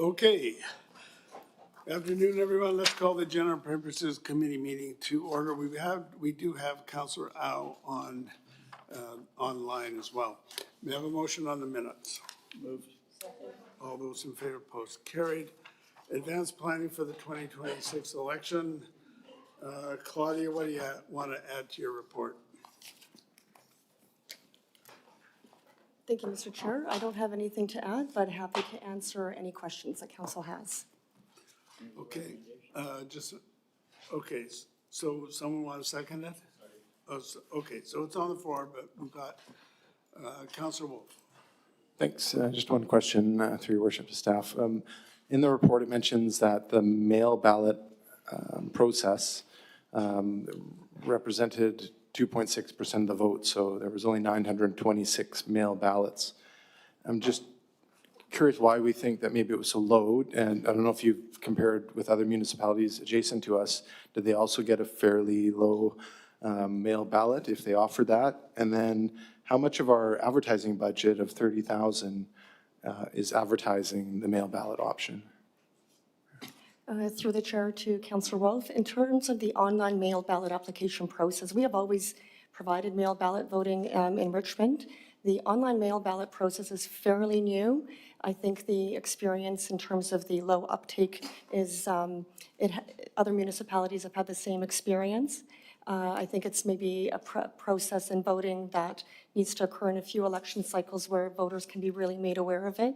Okay. Afternoon, everyone. Let's call the General Purposes Committee meeting to order. We do have Councillor Au on online as well. May I have a motion on the minutes? Moved. Second. All those in favor, post carried. Advanced planning for the 2026 election. Claudia, what do you want to add to your report? Thank you, Mr. Chair. I don't have anything to add, but happy to answer any questions that council has. Okay, okay, so someone want to second it? Okay, so it's on the floor, but we've got Councillor Wolf. Thanks. Just one question through your worship to staff. In the report, it mentions that the mail ballot process represented 2.6% of the vote, so there was only 926 mail ballots. I'm just curious why we think that maybe it was so low, and I don't know if you've compared with other municipalities adjacent to us. Did they also get a fairly low mail ballot if they offered that? And then how much of our advertising budget of $30,000 is advertising the mail ballot option? Through the chair to Councillor Wolf, in terms of the online mail ballot application process, we have always provided mail ballot voting in Richmond. The online mail ballot process is fairly new. I think the experience in terms of the low uptake is, other municipalities have had the same experience. I think it's maybe a process in voting that needs to occur in a few election cycles where voters can be really made aware of it.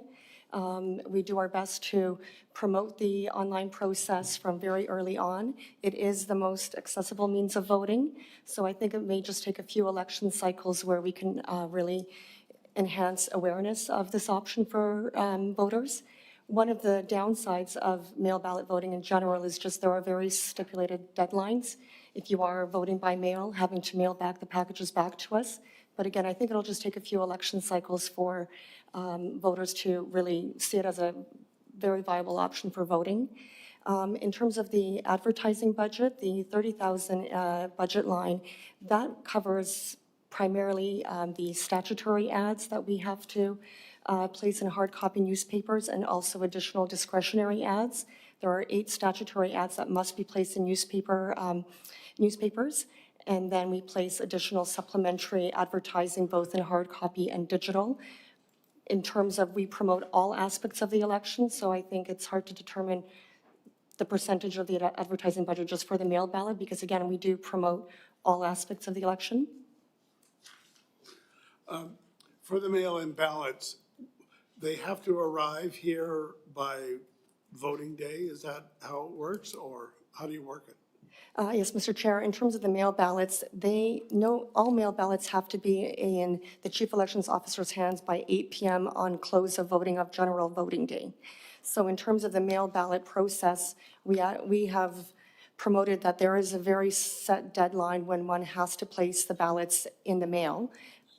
We do our best to promote the online process from very early on. It is the most accessible means of voting, so I think it may just take a few election cycles where we can really enhance awareness of this option for voters. One of the downsides of mail ballot voting in general is just there are very stipulated deadlines. If you are voting by mail, having to mail back the packages back to us. But again, I think it'll just take a few election cycles for voters to really see it as a very viable option for voting. In terms of the advertising budget, the $30,000 budget line, that covers primarily the statutory ads that we have to place in hard copy newspapers and also additional discretionary ads. There are 8 statutory ads that must be placed in newspapers. And then we place additional supplementary advertising both in hard copy and digital. In terms of we promote all aspects of the election, so I think it's hard to determine the percentage of the advertising budget just for the mail ballot because again, we do promote all aspects of the election. For the mail-in ballots, they have to arrive here by voting day? Is that how it works or how do you work it? Yes, Mr. Chair, in terms of the mail ballots, all mail ballots have to be in the Chief Elections Officer's hands by 8 p.m. on close of voting of general voting day. So in terms of the mail ballot process, we have promoted that there is a very set deadline when one has to place the ballots in the mail.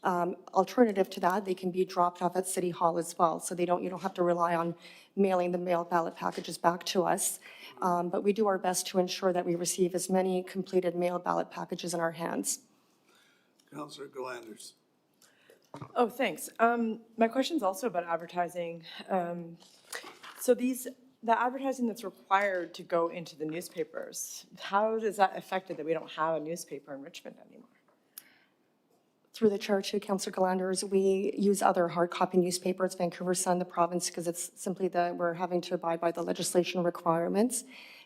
Alternative to that, they can be dropped off at City Hall as well, so you don't have to rely on mailing the mail ballot packages back to us. But we do our best to ensure that we receive as many completed mail ballot packages in our hands. Councillor Galanders. Oh, thanks. My question is also about advertising. So the advertising that's required to go into the newspapers, how does that affect it that we don't have a newspaper in Richmond anymore? Through the chair to Councillor Galanders, we use other hard copy newspapers, Vancouver Sun, the province, because it's simply that we're having to abide by the legislation requirements.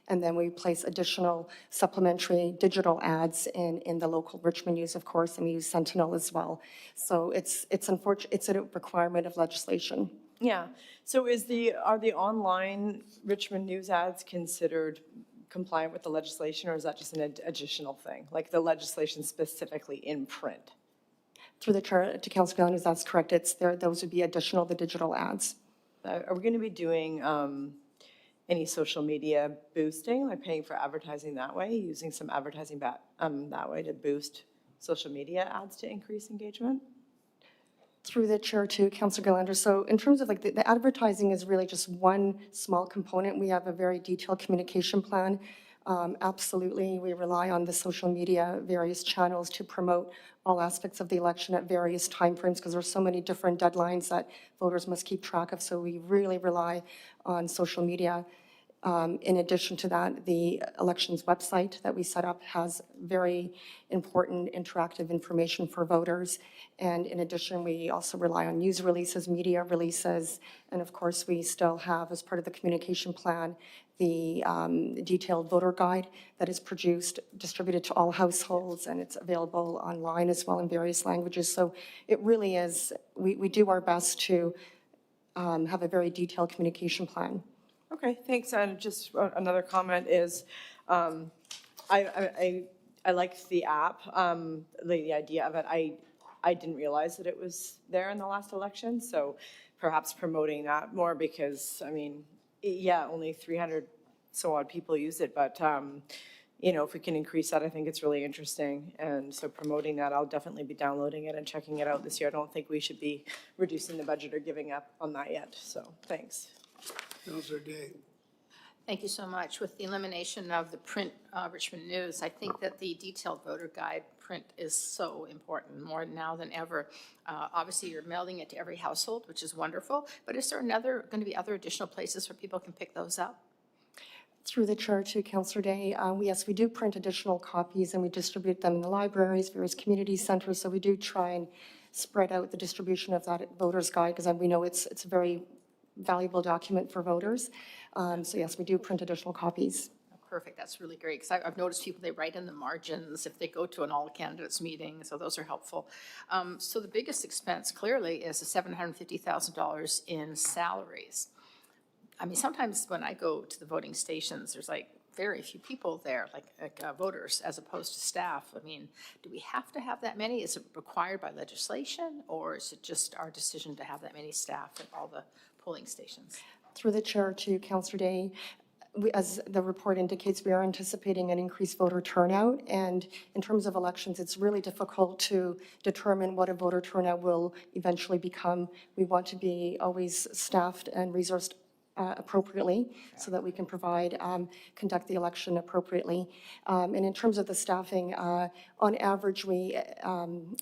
And then we place additional supplementary digital ads in the local Richmond News, of course, and we use Sentinel as well. So it's a requirement of legislation. Yeah. So are the online Richmond News ads considered compliant with the legislation, or is that just an additional thing, like the legislation specifically in print? Through the chair to Councillor Galanders, that's correct. Those would be additional, the digital ads. Are we going to be doing any social media boosting, like paying for advertising that way, using some advertising that way to boost social media ads to increase engagement? Through the chair to Councillor Galanders. So in terms of like the advertising is really just one small component. We have a very detailed communication plan Absolutely, we rely on the social media, various channels to promote all aspects of the election at various timeframes because there's so many different deadlines that voters must keep track of. So we really rely on social media. In addition to that, the elections website that we set up has very important interactive information for voters. And in addition, we also rely on news releases, media releases, and of course, we still have, as part of the communication plan, the detailed voter guide that is produced, distributed to all households, and it's available online as well in various languages. So it really is, we do our best to have a very detailed communication plan. Okay, thanks. And just another comment is, I liked the app, the idea of it. I didn't realize that it was there in the last election, so perhaps promoting that more because, I mean, yeah, only 300 so odd people use it, but, you know, if we can increase that, I think it's really interesting. And so promoting that, I'll definitely be downloading it and checking it out this year. I don't think we should be reducing the budget or giving up on that yet, so thanks. Councillor Day. Thank you so much. With the elimination of the print Richmond News, I think that the detailed voter guide print is so important, more now than ever. Obviously, you're mailing it to every household, which is wonderful, but is there going to be other additional places where people can pick those up? Through the chair to Councillor Day, yes, we do print additional copies and we distribute them in the libraries, various community centers. So we do try and spread out the distribution of that voter's guide because we know it's a very valuable document for voters. So yes, we do print additional copies. Perfect, that's really great, because I've noticed people, they write in the margins if they go to an all-candidates meeting, so those are helpful. So the biggest expense clearly is the $750,000 in salaries. I mean, sometimes when I go to the voting stations, there's like very few people there, like voters, as opposed to staff. I mean, do we have to have that many? Is it required by legislation, or is it just our decision to have that many staff at all the polling stations? Through the chair to Councillor Day, as the report indicates, we are anticipating an increased voter turnout. And in terms of elections, it's really difficult to determine what a voter turnout will eventually become. We want to be always staffed and resourced appropriately so that we can conduct the election appropriately. And in terms of the staffing, on average, we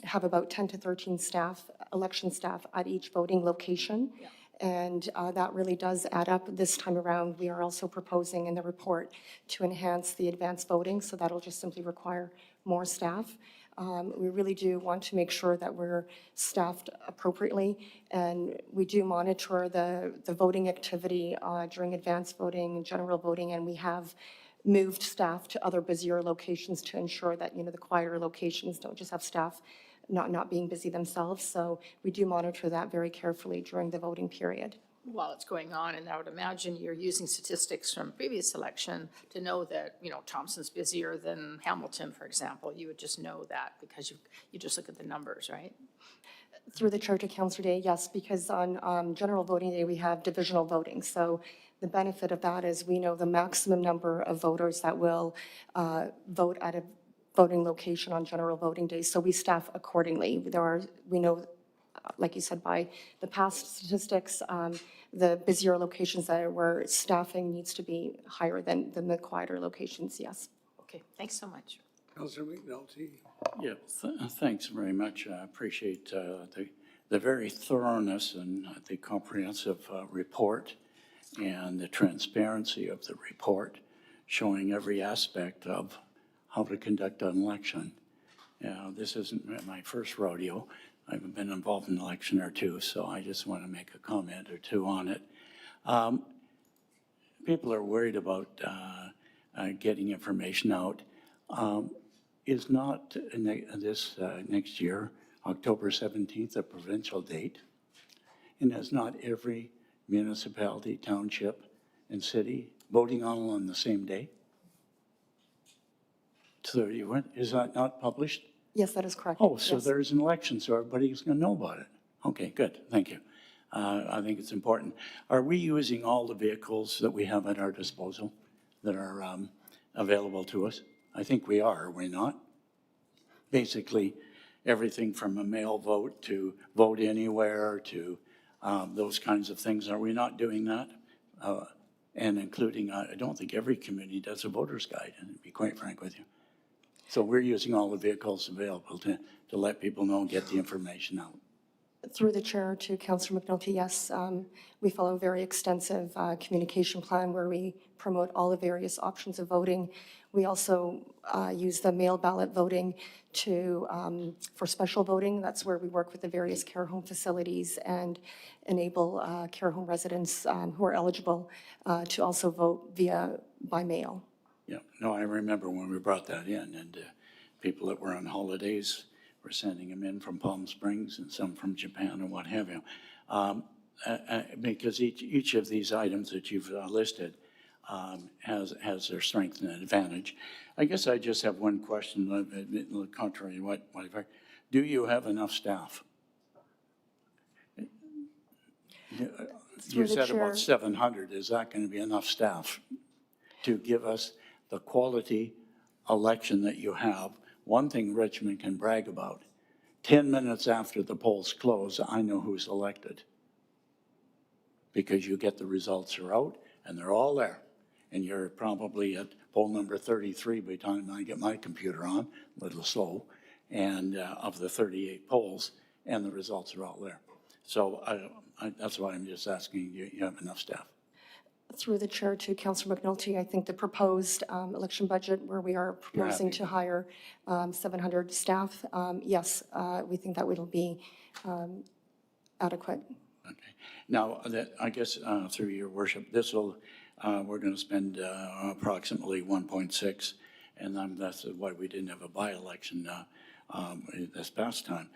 have about 10 to 13 election staff at each voting location. Yeah. And that really does add up. This time around, we are also proposing in the report to enhance the advanced voting, so that'll just simply require more staff. We really do want to make sure that we're staffed appropriately, and we do monitor the voting activity during advanced voting, general voting, and we have moved staff to other busier locations to ensure that, you know, the quieter locations don't just have staff not being busy themselves. So we do monitor that very carefully during the voting period. While it's going on, and I would imagine you're using statistics from previous election to know that, you know, Thompson's busier than Hamilton, for example. You would just know that because you just look at the numbers, right? Through the chair to Councillor Day, yes, because on general voting day, we have divisional voting. So the benefit of that is we know the maximum number of voters that will vote at a voting location on general voting day. So we staff accordingly. We know, like you said, by the past statistics, the busier locations where staffing needs to be higher than the quieter locations, yes. Okay, thanks so much. Councillor McNulty. Yeah, thanks very much. I appreciate the very thoroughness and the comprehensive report and the transparency of the report, showing every aspect of how to conduct an election. This isn't my first rodeo. I've been involved in an election or two, so I just want to make a comment or two on it. People are worried about getting information out. Is not this next year, October 17th, a provincial date? And is not every municipality, township, and city voting on the same day? So is that not published? Yes, that is correct. Oh, so yes. there's an election, so everybody's going to know about it. Okay, good, thank you. I think it's important. Are we using all the vehicles that we have at our disposal that are available to us? I think we are we not? Basically, everything from a mail vote to vote anywhere to those kinds of things. Are we not doing that? and including, I don't think every community does a voter's guide, and to be quite frank with you. So we're using all the vehicles available to let people know and get the information out. Through the chair to Councillor McNulty, yes, we follow a very extensive communication plan where we promote all the various options of voting. We also use the mail ballot voting for special voting. That's where we work with the various care home facilities and enable care home residents who are eligible to also vote by mail. Yeah, no, I remember when we brought that in, and people that were on holidays were sending them in from Palm Springs and some from Japan and what have you. Because each of these items that you've listed has their strength and advantage. I guess I just have one question, contrary to what I've heard. Do you have enough staff? You the said chair. about 700. Is that going to be enough staff to give us the quality election that you have? One thing Richmond can brag about, 10 minutes after the polls close, I know who's elected. Because you get the results are out, and they're all there. And you're probably at poll number 33 by the time I get my computer on, a little slow, and of the 38 polls, and the results are all there. So that's why I'm just asking, you have enough staff? Through the chair to Councillor McNulty, I think the proposed election budget where we are proposing to hire 700 staff, yes, we think that will be adequate. Okay. Now, I guess through your worship, we're going to spend approximately 1.6, and that's why we didn't have a by-election this past time.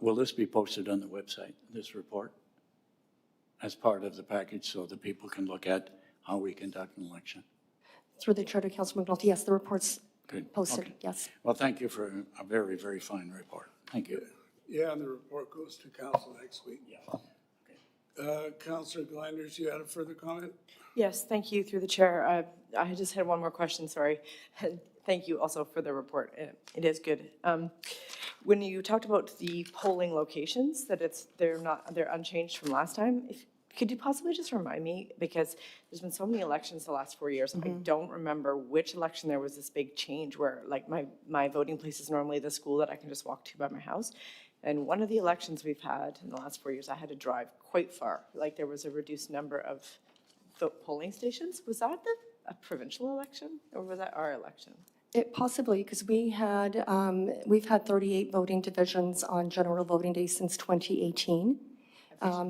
Will this be posted on the website, this report, as part of the package so that people can look at how we conduct an election? Through the chair to Councillor McNulty, yes, the report's Good. posted, Okay. yes. Well, thank you for a very, very fine report. Thank you. Yeah, and the report goes to council next week. Councillor Glanders, you had a further comment? Yes, thank you, through the chair. I just had one more question, sorry. Thank you also for the report. It is good. When you talked about the polling locations, that they're unchanged from last time, could you possibly just remind me, because there's been so many elections the last 4 years, I don't remember which election there was this big change where like my voting place is normally the school that I can just walk to by my house. And one of the elections we've had in the last 4 years, I had to drive quite far. Like there was a reduced number of polling stations. Was that a provincial election or was that our election? It possibly, because we've had 38 voting divisions on general voting day since 2018.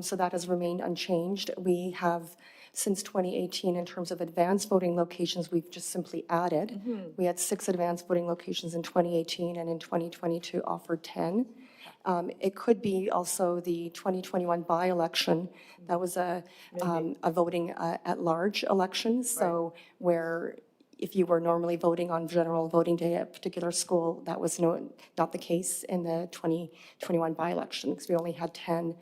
So that has remained unchanged. We have, since 2018, in terms of advanced voting locations, we've just simply added. We had 6 advanced voting locations in 2018, and in 2022 offered 10. It could be also the 2021 by-election. That was a voting at large election. So where if you were normally voting on general voting day at a particular school, that was not the case in the 2021 by-election, because we only had 10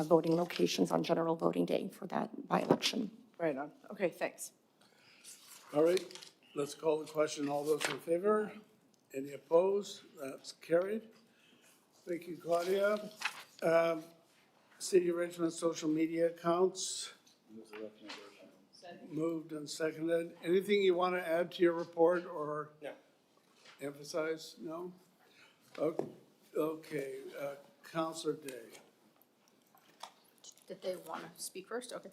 voting locations on general voting day for that by-election. Right on. Okay, thanks. All right, let's call the question. All those in favor? Any opposed? That's carried. Thank you, Claudia. City of Richmond social media accounts. Moved and seconded. Anything you want to add to your report or emphasize? No? Okay, Councillor Day. Did they want to speak first? Okay.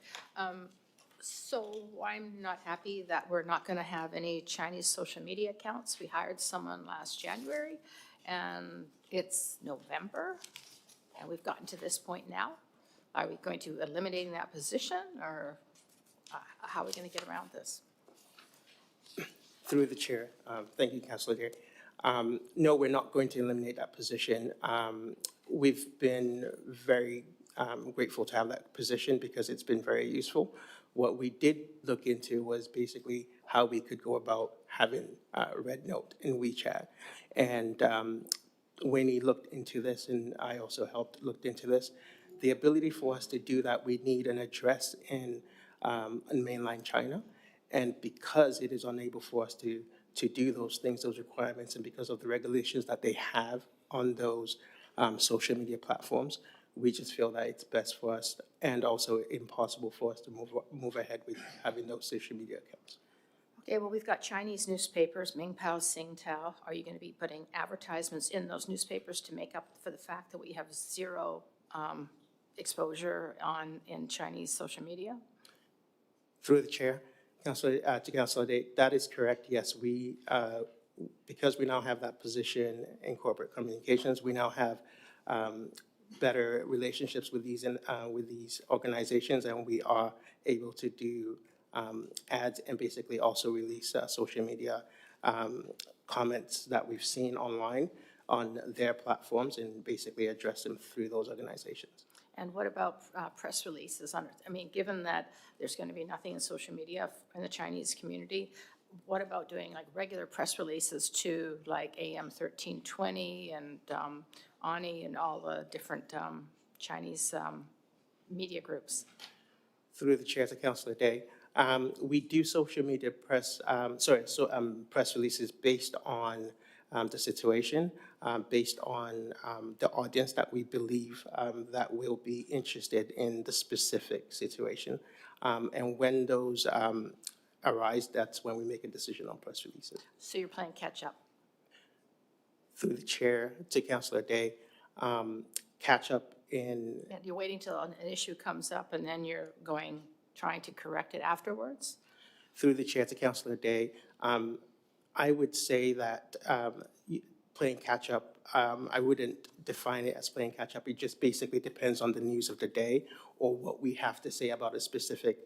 So I'm not happy that we're not going to have any Chinese social media accounts. We hired someone last January, and it's November, and we've gotten to this point now. Are we going to eliminate that position, or how are we going to get around this? Through the chair, thank you, Councillor Day. No, we're not going to eliminate that position. We've been very grateful to have that position because it's been very useful. What we did look into was basically how we could go about having Red Note in WeChat. And when he looked into this, and I also looked into this, the ability for us to do that, we need an address in mainland China. And because it is unable for us to do those things, those requirements, and because of the regulations that they have on those social media platforms, We just feel that it's best for us and also impossible for us to move ahead with having those social media accounts. Okay, well, we've got Chinese newspapers, Mingpao, Singtao. Are you going to be putting advertisements in those newspapers to make up for the fact that we have zero exposure in Chinese social media? Through the chair, to Councilor Day, that is correct. Yes, because we now have that position in corporate communications, we now have better relationships with these organizations, and we are able to do ads and basically also release social media comments that we've seen online on their platforms and basically address them through those organizations. And what about press releases on it? I mean, given that there's going to be nothing in social media in the Chinese community, what about doing like regular press releases to like AM 1320 and ANI and all the different Chinese media groups? Through the chair to Councilor Day, we do social media press releases based on the situation, based on the audience that we believe that will be interested in the specific situation. And when those arise, that's when we make a decision on press releases. So you're playing catch up? Through the chair to Councilor Day, catch up in... And you're waiting till an issue comes up and then you're trying to correct it afterwards? Through the chair to Councilor Day, I would say that playing catch-up, I wouldn't define it as playing catch-up. It just basically depends on the news of the day or what we have to say about a specific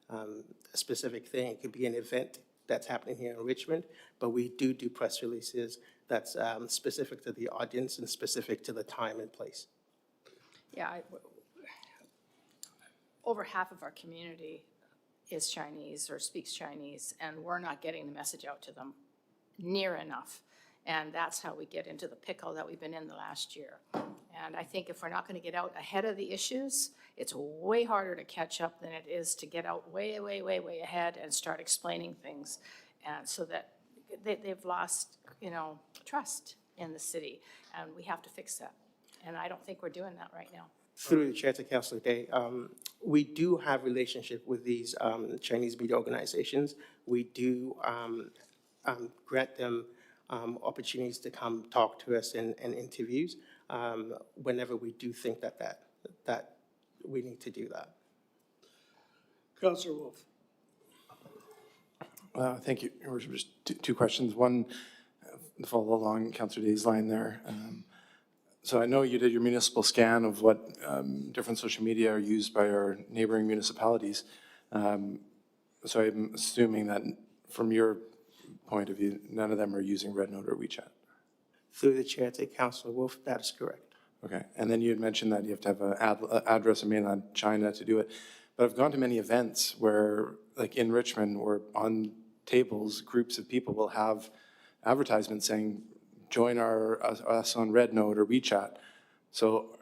thing. It could be an event that's happening here in Richmond, but we do press releases that's specific to the audience and specific to the time and place. Yeah, over half of our community is Chinese or speaks Chinese, and we're not getting the message out to them near enough. And that's how we get into the pickle that we've been in the last year. And I think if we're not going to get out ahead of the issues, it's way harder to catch up than it is to get out way, way, way, way ahead and start explaining things. And so that they've lost, trust in the city, and we have to fix that. And I don't think we're doing that right now. Through the chair to Councilor Day, we do have relationship with these Chinese media organizations. We do grant them opportunities to come talk to us in interviews whenever we do think that we need to do that. Councilor Wolf. Thank you, Your Worship. Just two questions. One, to follow along Councillor Day's line there. So I know you did your municipal scan of what different social media are used by our neighboring municipalities. So I'm assuming that from your point of view, none of them are using RedNote or WeChat. Through the chair to Councilor Wolf, that is correct. Okay, and then you had mentioned that you have to have an address in mainland China to do it. But I've gone to many events where, like in Richmond, where on tables, groups of people will have advertisements saying, join us on RedNote or WeChat. So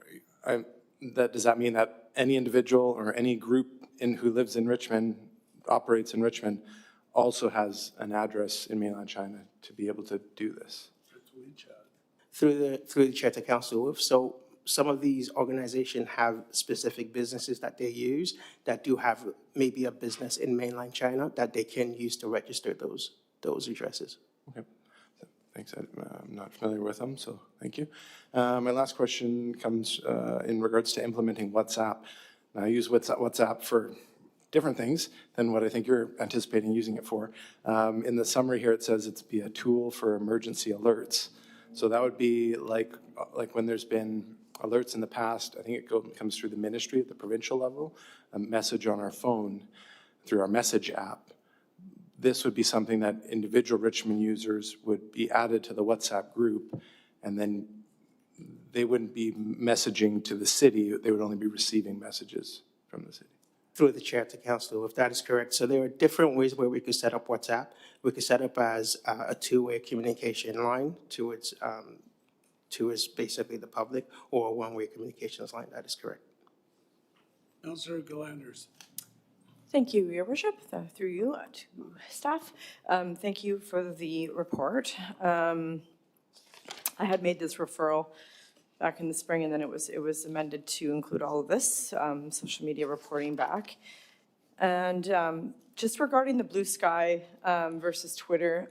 does that mean that any individual or any group who lives in Richmond, operates in Richmond, also has an address in mainland China to be able to do this? Through the chair to Councilor Wolf, so some of these organizations have specific businesses that they use that do have maybe a business in mainland China that they can use to register those addresses. Okay, thanks. I'm not familiar with them, so thank you. My last question comes in regards to implementing WhatsApp. Now, I use WhatsApp for different things than what I think you're anticipating using it for. In the summary here, it says it's be a tool for emergency alerts. So that would be like when there's been alerts in the past, I think it comes through the ministry at the provincial level, a message on our phone through our message app. This would be something that individual Richmond users would be added to the WhatsApp group, and then they wouldn't be messaging to the city, they would only be receiving messages from the city. Through the chair to Councilor, if that is correct. So there are different ways where we could set up WhatsApp. We could set up as a two-way communication line towards basically the public, or a one-way communications line. That is correct. Councilor Galanders. Thank you, Your Worship, through you to staff. Thank you for the report. I had made this referral back in the spring, and then it was amended to include all of this, social media reporting back. And just regarding the Blue Sky versus Twitter,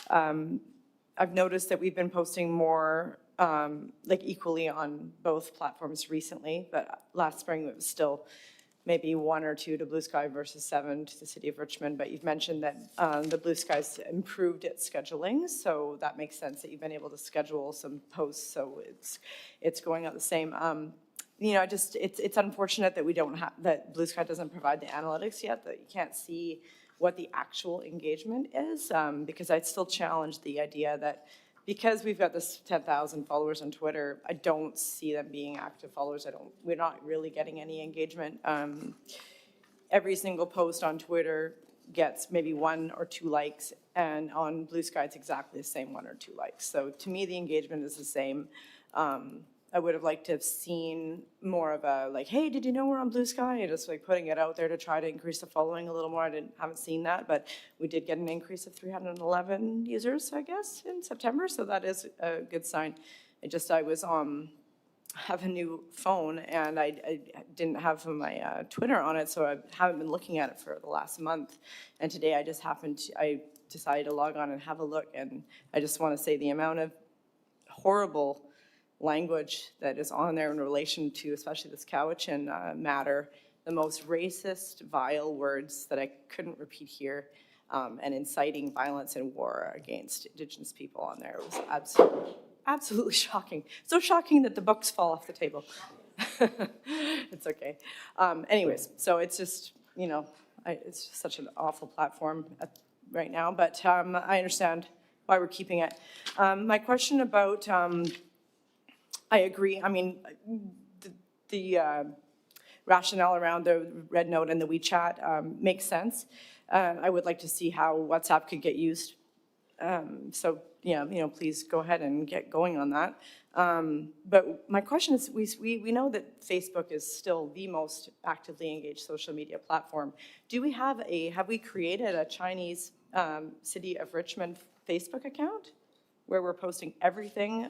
I've noticed that we've been posting more, like equally on both platforms recently, but last spring it was still maybe 1 or 2 to Blue Sky versus 7 to the city of Richmond. But you've mentioned that the Blue Sky's improved its scheduling, so that makes sense that you've been able to schedule some posts, so it's going out the same. You know, it's unfortunate that we don't have, that Blue Sky doesn't provide the analytics yet, that you can't see what the actual engagement is, because I'd still challenge the idea that because we've got this 10,000 followers on Twitter, I don't see them being active followers. We're not really getting any engagement. Every single post on Twitter gets maybe 1 or 2 likes, and on Blue Sky it's exactly the same 1 or 2 likes. So to me, the engagement is the same. I would have liked to have seen more of a, like, hey, did you know we're on Blue Sky? And just like putting it out there to try to increase the following a little more. Haven't seen that, but we did get an increase of 311 users, I guess, in September. So that is a good sign. I was have a new phone, and I didn't have my Twitter on it, so I haven't been looking at it for the last month. And today I decided to log on and have a look, and I just want to say the amount of horrible language that is on there in relation to especially this Cowichan matter, the most racist, vile words that I couldn't repeat here, and inciting violence and war against Indigenous people on there. It was absolutely shocking. So shocking that the books fall off the table. It's okay. Anyways, so it's just, you know, it's just such an awful platform right now, but I understand why we're keeping it. My question about, I agree. I mean, the rationale around the Red Note and the WeChat makes sense. I would like to see how WhatsApp could get used. So, yeah, you know, please go ahead and get going on that. But my question is, we know that Facebook is still the most actively engaged social media platform. Do we have we created a Chinese City of Richmond Facebook account where we're posting everything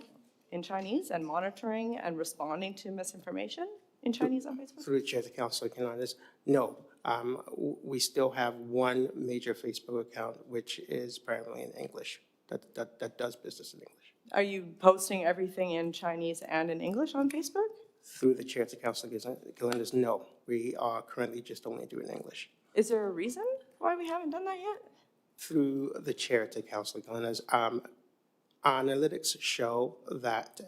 in Chinese and monitoring and responding to misinformation in Chinese on Facebook? Through the chair to Councillor Canales, no. We still have one major Facebook account, which is primarily in English, that does business in English. Are you posting everything in Chinese and in English on Facebook? Through the chair to Councillor Galindas, no. We are currently just only doing English. Is there a reason why we haven't done that yet? Through the chair to Councillor Galindas, analytics show that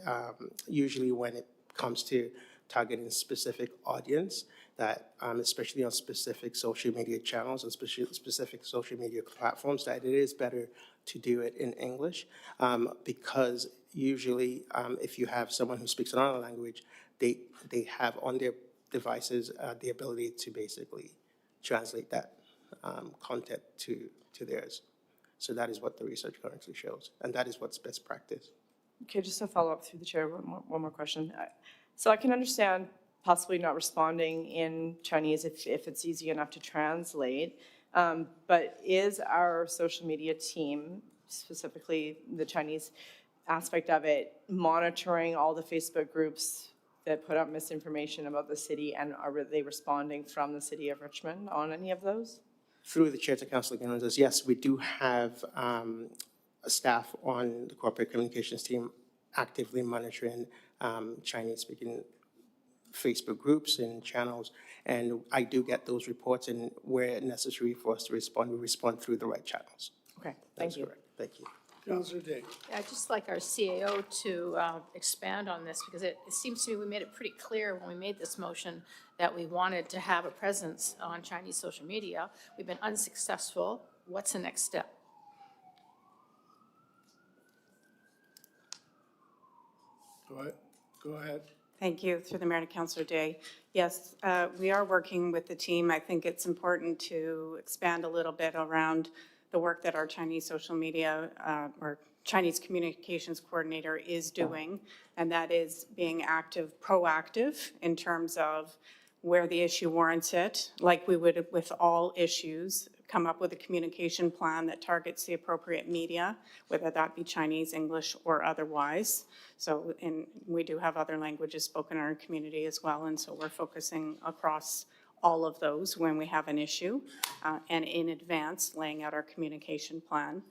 usually when it comes to targeting specific audience, that especially on specific social media channels and specific social media platforms, that it is better to do it in English because usually if you have someone who speaks another language, they have on their devices the ability to basically translate that content to theirs. So that is what the research currently shows, and that is what's best practice. Okay, just to follow up through the chair, one more question. So I can understand possibly not responding in Chinese if it's easy enough to translate, but is our social media team, specifically the Chinese aspect of it, monitoring all the Facebook groups that put up misinformation about the city, and are they responding from the city of Richmond on any of those? Through the chair to Councillor Galindas, yes, we do have staff on the corporate communications team actively monitoring Chinese-speaking Facebook groups and channels, and I do get those reports, and where necessary for us to respond, we respond through the right channels. Okay, thank you. That's correct. Thank you. Councillor Day. I'd just like our CAO to expand on this, because it seems to me we made it pretty clear when we made this motion that we wanted to have a presence on Chinese social media. We've been unsuccessful. What's the next step? Go ahead. Thank you. Through the Mayor to Councillor Day. Yes, we are working with the team. I think it's important to expand a little bit around the work that our Chinese social media or Chinese communications coordinator is doing, and that is being proactive in terms of where the issue warrants it, like we would with all issues, come up with a communication plan that targets the appropriate media, whether that be Chinese, English, or otherwise. So, and we do have other languages spoken in our community as well, and so we're focusing across all of those when we have an issue, and in advance laying out our communication plan.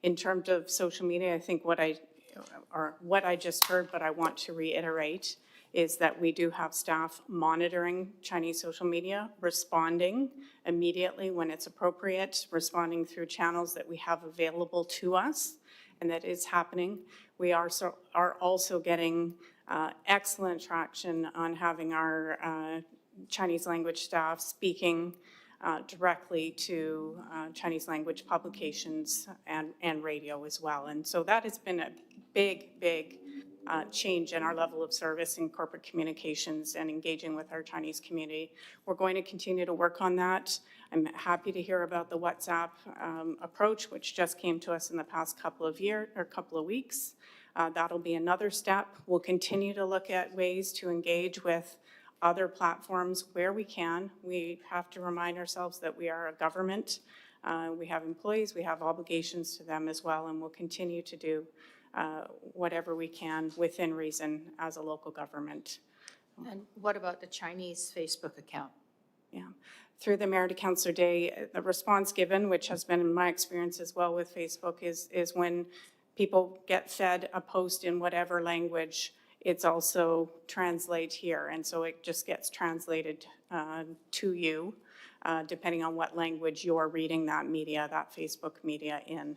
In terms of social media, I think what I just heard, but I want to reiterate, is that we do have staff monitoring Chinese social media, responding immediately when it's appropriate, responding through channels that we have available to us, and that is happening. We are also getting excellent traction on having our Chinese language staff speaking directly to Chinese language publications and radio as well. And so that has been a big change in our level of service in corporate communications and engaging with our Chinese community. We're going to continue to work on that. I'm happy to hear about the WhatsApp approach, which just came to us in the past couple of weeks. That'll be another step. We'll continue to look at ways to engage with other platforms where we can. We have to remind ourselves that we are a government. We have employees, we have obligations to them as well, and we'll continue to do whatever we can within reason as a local government. And what about the Chinese Facebook account? Yeah. Through the Mayor to Councillor Day, the response given, which has been in my experience as well with Facebook, is when people get fed a post in whatever language, it's also translate here. And so it just gets translated to you, depending on what language you're reading that media, that Facebook media in.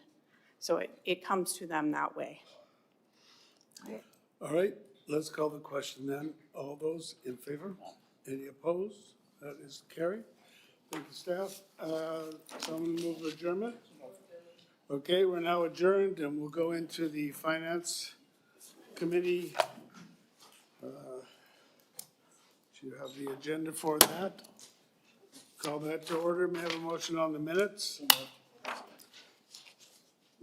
So it comes to them that way. All right, let's call the question then. All those in favor? Any opposed? That is carried. Thank you, staff. Someone move adjournment? Okay, we're now adjourned and we'll go into the Finance Committee. Do you have the agenda for that? Call that to order. May I have a motion on the minutes?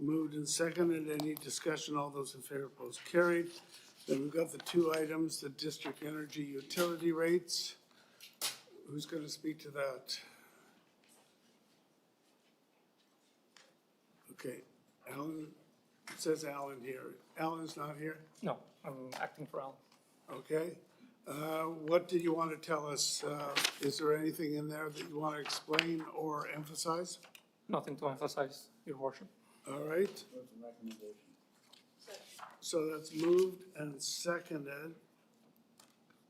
Moved and seconded. Any discussion? All those in favor, opposed, carried. Then we've got the two items, the district energy utility rates. Who's going to speak to that? Okay, Alan, it says Alan here. Alan's not here? No, I'm acting for Alan. Okay. What did you want to tell us? Is there anything in there that you want to explain or emphasize? Nothing to emphasize, Your Worship. All right. So that's moved and seconded.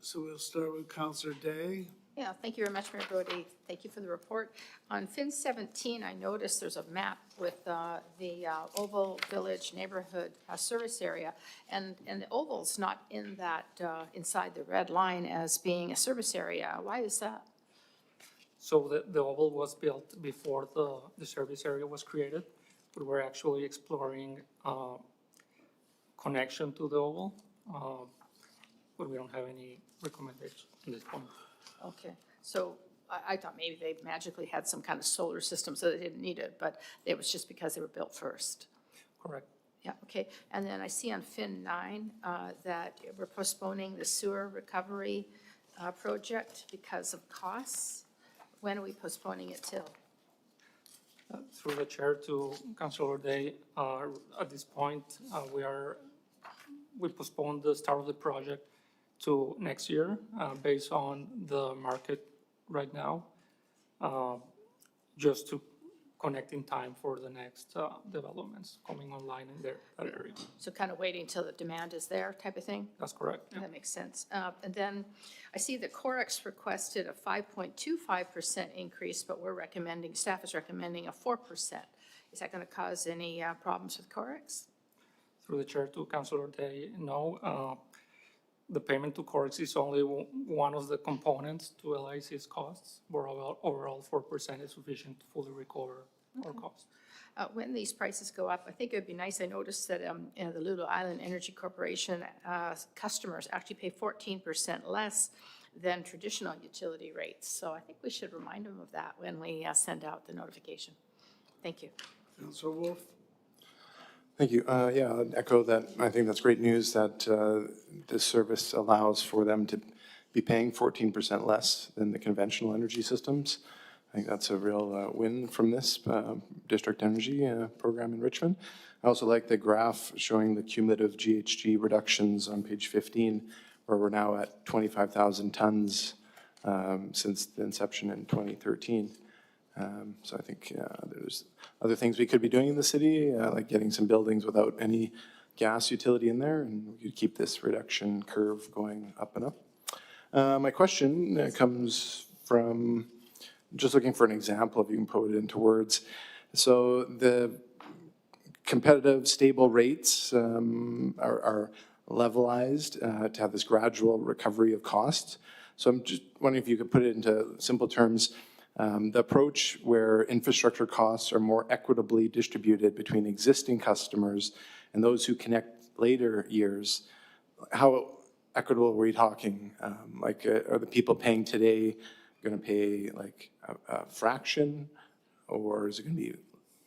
So we'll start with Councillor Day. Yeah, thank you very much, Mayor Brody. Thank you for the report. On Fin 17, I noticed there's a map with the Oval Village neighborhood service area, and the Oval's not in that, inside the red line as being a service area. Why is that? So the oval was built before the service area was created, but we're actually exploring connection to the oval, but we don't have any recommendation at this point. Okay, so I thought maybe they magically had some kind of solar system so they didn't need it, but it was just because they were built first. Correct. Yeah, okay. And then I see on Fin 9 that we're postponing the sewer recovery project because of costs. When are we postponing it till? Through the chair to Councilor Day, at this point, we postponed the start of the project to next year, based on the market right now, just to connect in time for the next developments coming online in that area. So kind of waiting till the demand is there type of thing? That's correct. Yeah. That makes sense. And then I see that Corex requested a 5.25% increase, but staff is recommending a 4%. Is that going to cause any problems with Corex? Through the chair to Councilor Day, no. The payment to Corex is only one of the components to LIC's costs. Overall 4% is sufficient to fully recover our costs. When these prices go up, I think it would be nice, I noticed that the Lulu Island Energy Corporation customers actually pay 14% less than traditional utility rates. So I think we should remind them of that when we send out the notification. Thank you. Councillor Wolf. Thank you. Yeah, I'd echo that. I think that's great news that this service allows for them to be paying 14% less than the conventional energy systems. I think that's a real win from this district energy program in Richmond. I also like the graph showing the cumulative GHG reductions on page 15, where we're now at 25,000 tons since the inception in 2013. So I think there's other things we could be doing in the city, like getting some buildings without any gas utility in there, and we could keep this reduction curve going up and up. My question comes from just looking for an example, if you can put it into words. So the competitive, stable rates are levelized to have this gradual recovery of costs. So I'm just wondering if you could put it into simple terms, the approach where infrastructure costs are more equitably distributed between existing customers and those who connect later years. How equitable are we talking? Are the people paying today going to pay like a fraction, or is it going to be,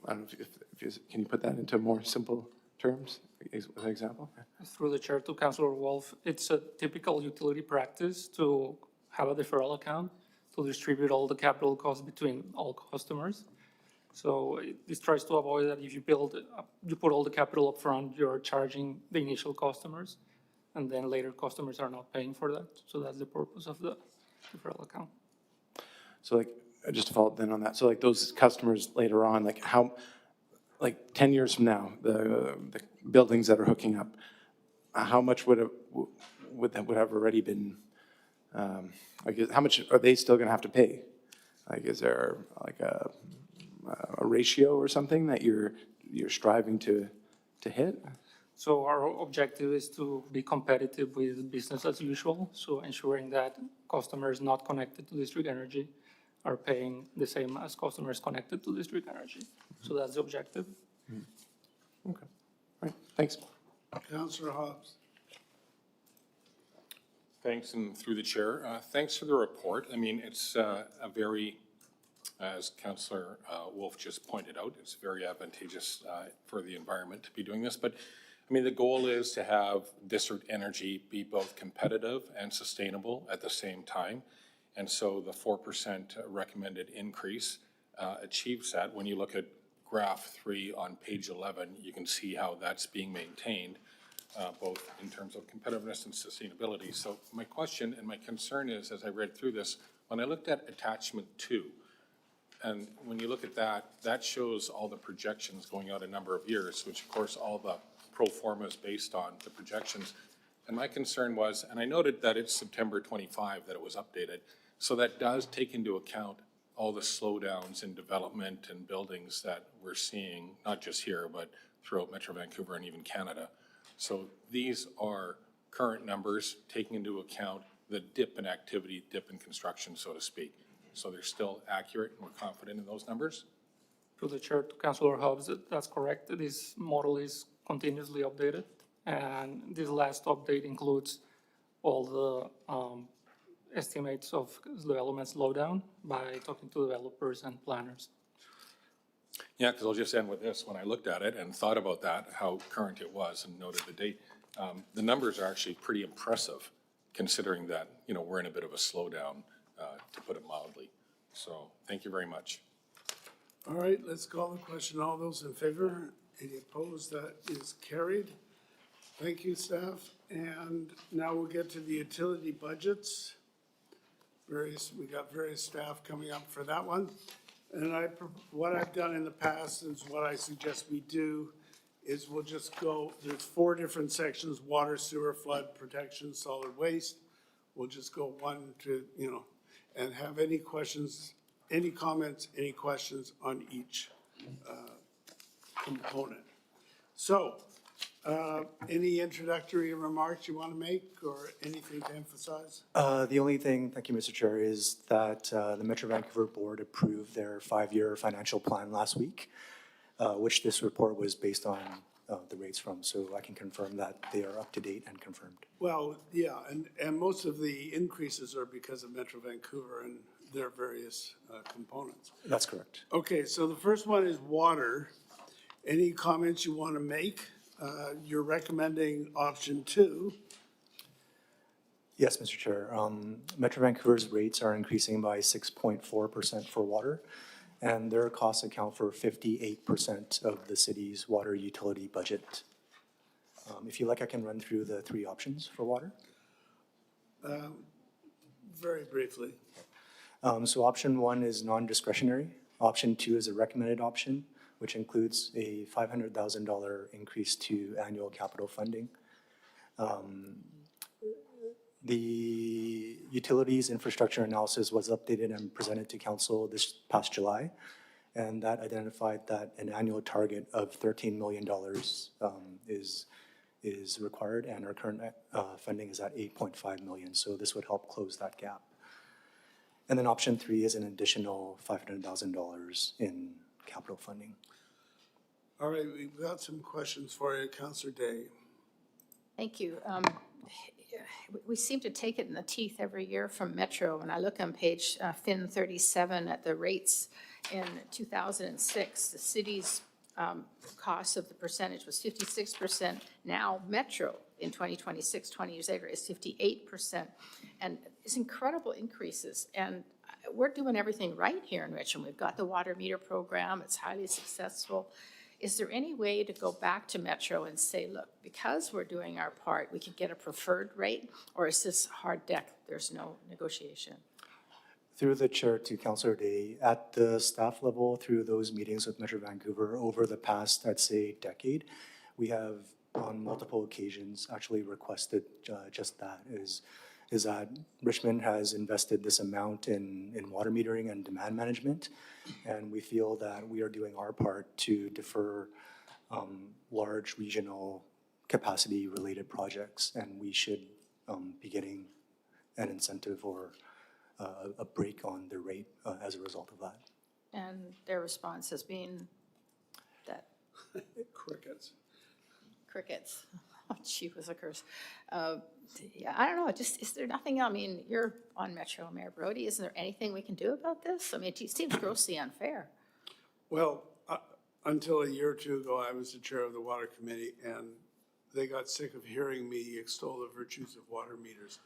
I don't know can you put that into more simple terms with an example? Through the chair to Councillor Wolf, it's a typical utility practice to have a deferral account to distribute all the capital costs between all customers. So this tries to avoid that if you put all the capital up front, you're charging the initial customers, and then later customers are not paying for that. So that's the purpose of the deferral account. So like, just to follow up then on that, so like those customers later on, like how, like 10 years from now, the buildings that are hooking up, how much would have already been, like how much are they still gonna have to pay? Like is there like a ratio or something that you're striving to hit? So our objective is to be competitive with business as usual. So ensuring that customers not connected to district energy are paying the same as customers connected to district energy. So that's the objective. Okay, all right, thanks. Councillor Hobbs. Thanks, and through the chair, thanks for the report. I mean, it's a very, as Councillor Wolf just pointed out, it's very advantageous for the environment to be doing this. But I mean, the goal is to have district energy be both competitive and sustainable at the same time. And so the 4% recommended increase achieves that. When you look at graph 3 on page 11, you can see how that's being maintained, both in terms of competitiveness and sustainability. So my question and my concern is, as I read through this, when I looked at attachment 2, and when you look at that, that shows all the projections going out a number of years, which of course all the pro forma is based on the projections. And my concern was, and I noted that it's September 25 that it was updated, so that does take into account all the slowdowns in development and buildings that we're seeing, not just here, but throughout Metro Vancouver and even Canada. So these are current numbers taking into account the dip in activity, dip in construction, so to speak. So they're still accurate and we're confident in those numbers? Through the chair to Councillor Hobbs, that's correct. This model is continuously updated, and this last update includes all the estimates of development slowdown by talking to developers and planners. Yeah, because I'll just end with this. When I looked at it and thought about that, how current it was and noted the date, the numbers are actually pretty impressive considering that, you know, we're in a bit of a slowdown, to put it mildly. So thank you very much. All right, let's call the question. All those in favor? Any opposed? That is carried. Thank you, staff. And now we'll get to the utility budgets. We got various staff coming up for that one. And what I've done in the past is what I suggest we do is we'll just go, there's 4 different sections: water, sewer, flood protection, solid waste. We'll just go one to, you know, and have any questions, any comments, any questions on each component. So, any introductory remarks you want to make or anything to emphasize? The only thing, thank you, Mr. Chair, is that the Metro Vancouver Board approved their 5-year financial plan last week, which this report was based on the rates from. So I can confirm that they are up to date and confirmed. Well, yeah, and most of the increases are because of Metro Vancouver and their various components. That's correct. Okay, so the first one is water. Any comments you want to make? You're recommending option 2. Yes, Mr. Chair. Metro Vancouver's rates are increasing by 6.4% for water, and their costs account for 58% of the city's water utility budget. If you like, I can run through the three options for water. Very briefly. So option one is non-discretionary. Option two is a recommended option, which includes a $500,000 increase to annual capital funding. The utilities infrastructure analysis was updated and presented to council this past July, and that identified that an annual target of $13 million is required, and our current funding is at $8.5 million, so this would help close that gap. And then option three is an additional $500,000 in capital funding. All right, we've got some questions for you, Councillor Day. Thank you. We seem to take it in the teeth every year from Metro. When I look on page FIN 37 at the rates in 2006, the city's cost of the percentage was 56%. Now Metro in 2026, 20 years later, is 58%. And it's incredible increases. And we're doing everything right here in Richmond. We've got the water meter program. It's highly successful. Is there any way to go back to Metro and say, look, because we're doing our part, we could get a preferred rate? Or is this hard deck? There's no negotiation? Through the chair to Councillor Day, at the staff level, through those meetings with Metro Vancouver over the past, I'd say, decade, we have on multiple occasions actually requested just that, is that Richmond has invested this amount in water metering and demand management, and we feel that we are doing our part to defer large regional capacity-related projects, and we should be getting an incentive or a break on the rate as a result of that. And their response has been that Crickets. crickets. Oh, gee, was a curse. Yeah, I don't know, just, is there nothing, I mean, you're on Metro, Mayor Brody, isn't there anything we can do about this? I mean, it seems grossly unfair. Well, until a year or two ago, I was the chair of the water committee, and they got sick of hearing me extol the virtues of water meters.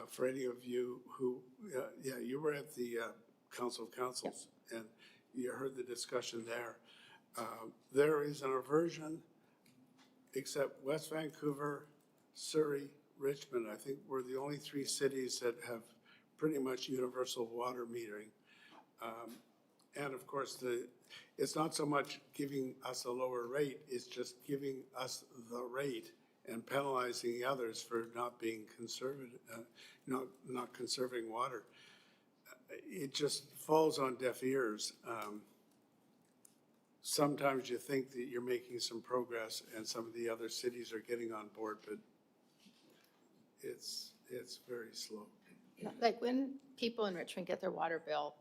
For any of you who, yeah, you were at the Council of Councils, and you heard the discussion there. There is an aversion, except West Vancouver, Surrey, Richmond. I think we're the only three cities that have pretty much universal water metering. And of course, it's not so much giving us a lower rate, it's just giving us the rate and penalizing the others for not being conservative, not conserving water. It just falls on deaf ears. Sometimes you think that you're making some progress and some of the other cities are getting on board, but it's very slow. Like when people in Richmond get their water bill,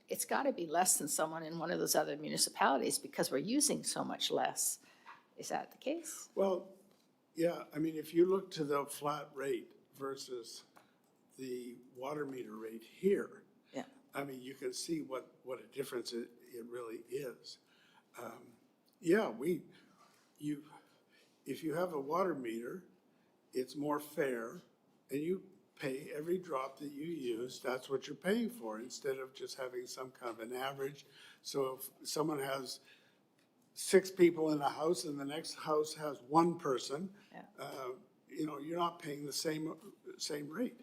it's got to be less than someone in one of those other municipalities because we're using so much less. Is that the case? Well, yeah, I mean, if you look to the flat rate versus the water meter rate here, Yeah. I mean, you can see what a difference it really is. Yeah, if you have a water meter, it's more fair, and you pay every drop that you use, that's what you're paying for, instead of just having some kind of an average. So if someone has 6 people in a house and the next house has 1 person, you're not paying the same rate.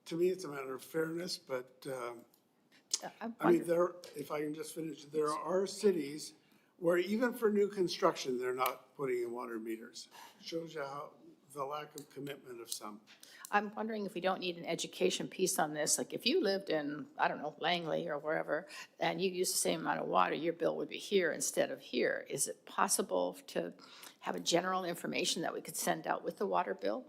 To me, it's a matter of fairness, but I mean, if I can just finish, there are cities where even for new construction, they're not putting in water meters. Shows you how the lack of commitment of some. I'm wondering if we don't need an education piece on this. Like if you lived in, I don't know, Langley or wherever, and you use the same amount of water, your bill would be here instead of here. Is it possible to have a general information that we could send out with the water bill?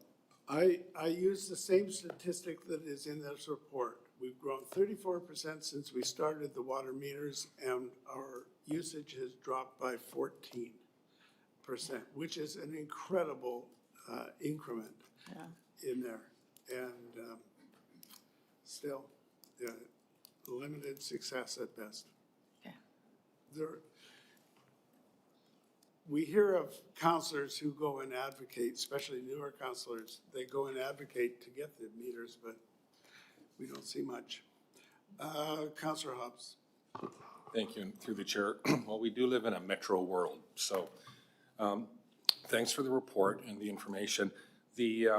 I use the same statistic that is in this report. We've grown 34% since we started the water meters, and our usage has dropped by 14%, which is an incredible increment in there. And still, limited success at best. Okay. we hear of counselors who go and advocate, especially newer counselors, they go and advocate to get the meters, but we don't see much. Counselor Hobbs. Thank you, and through the chair. Well, we do live in a metro world, so thanks for the report and the information. The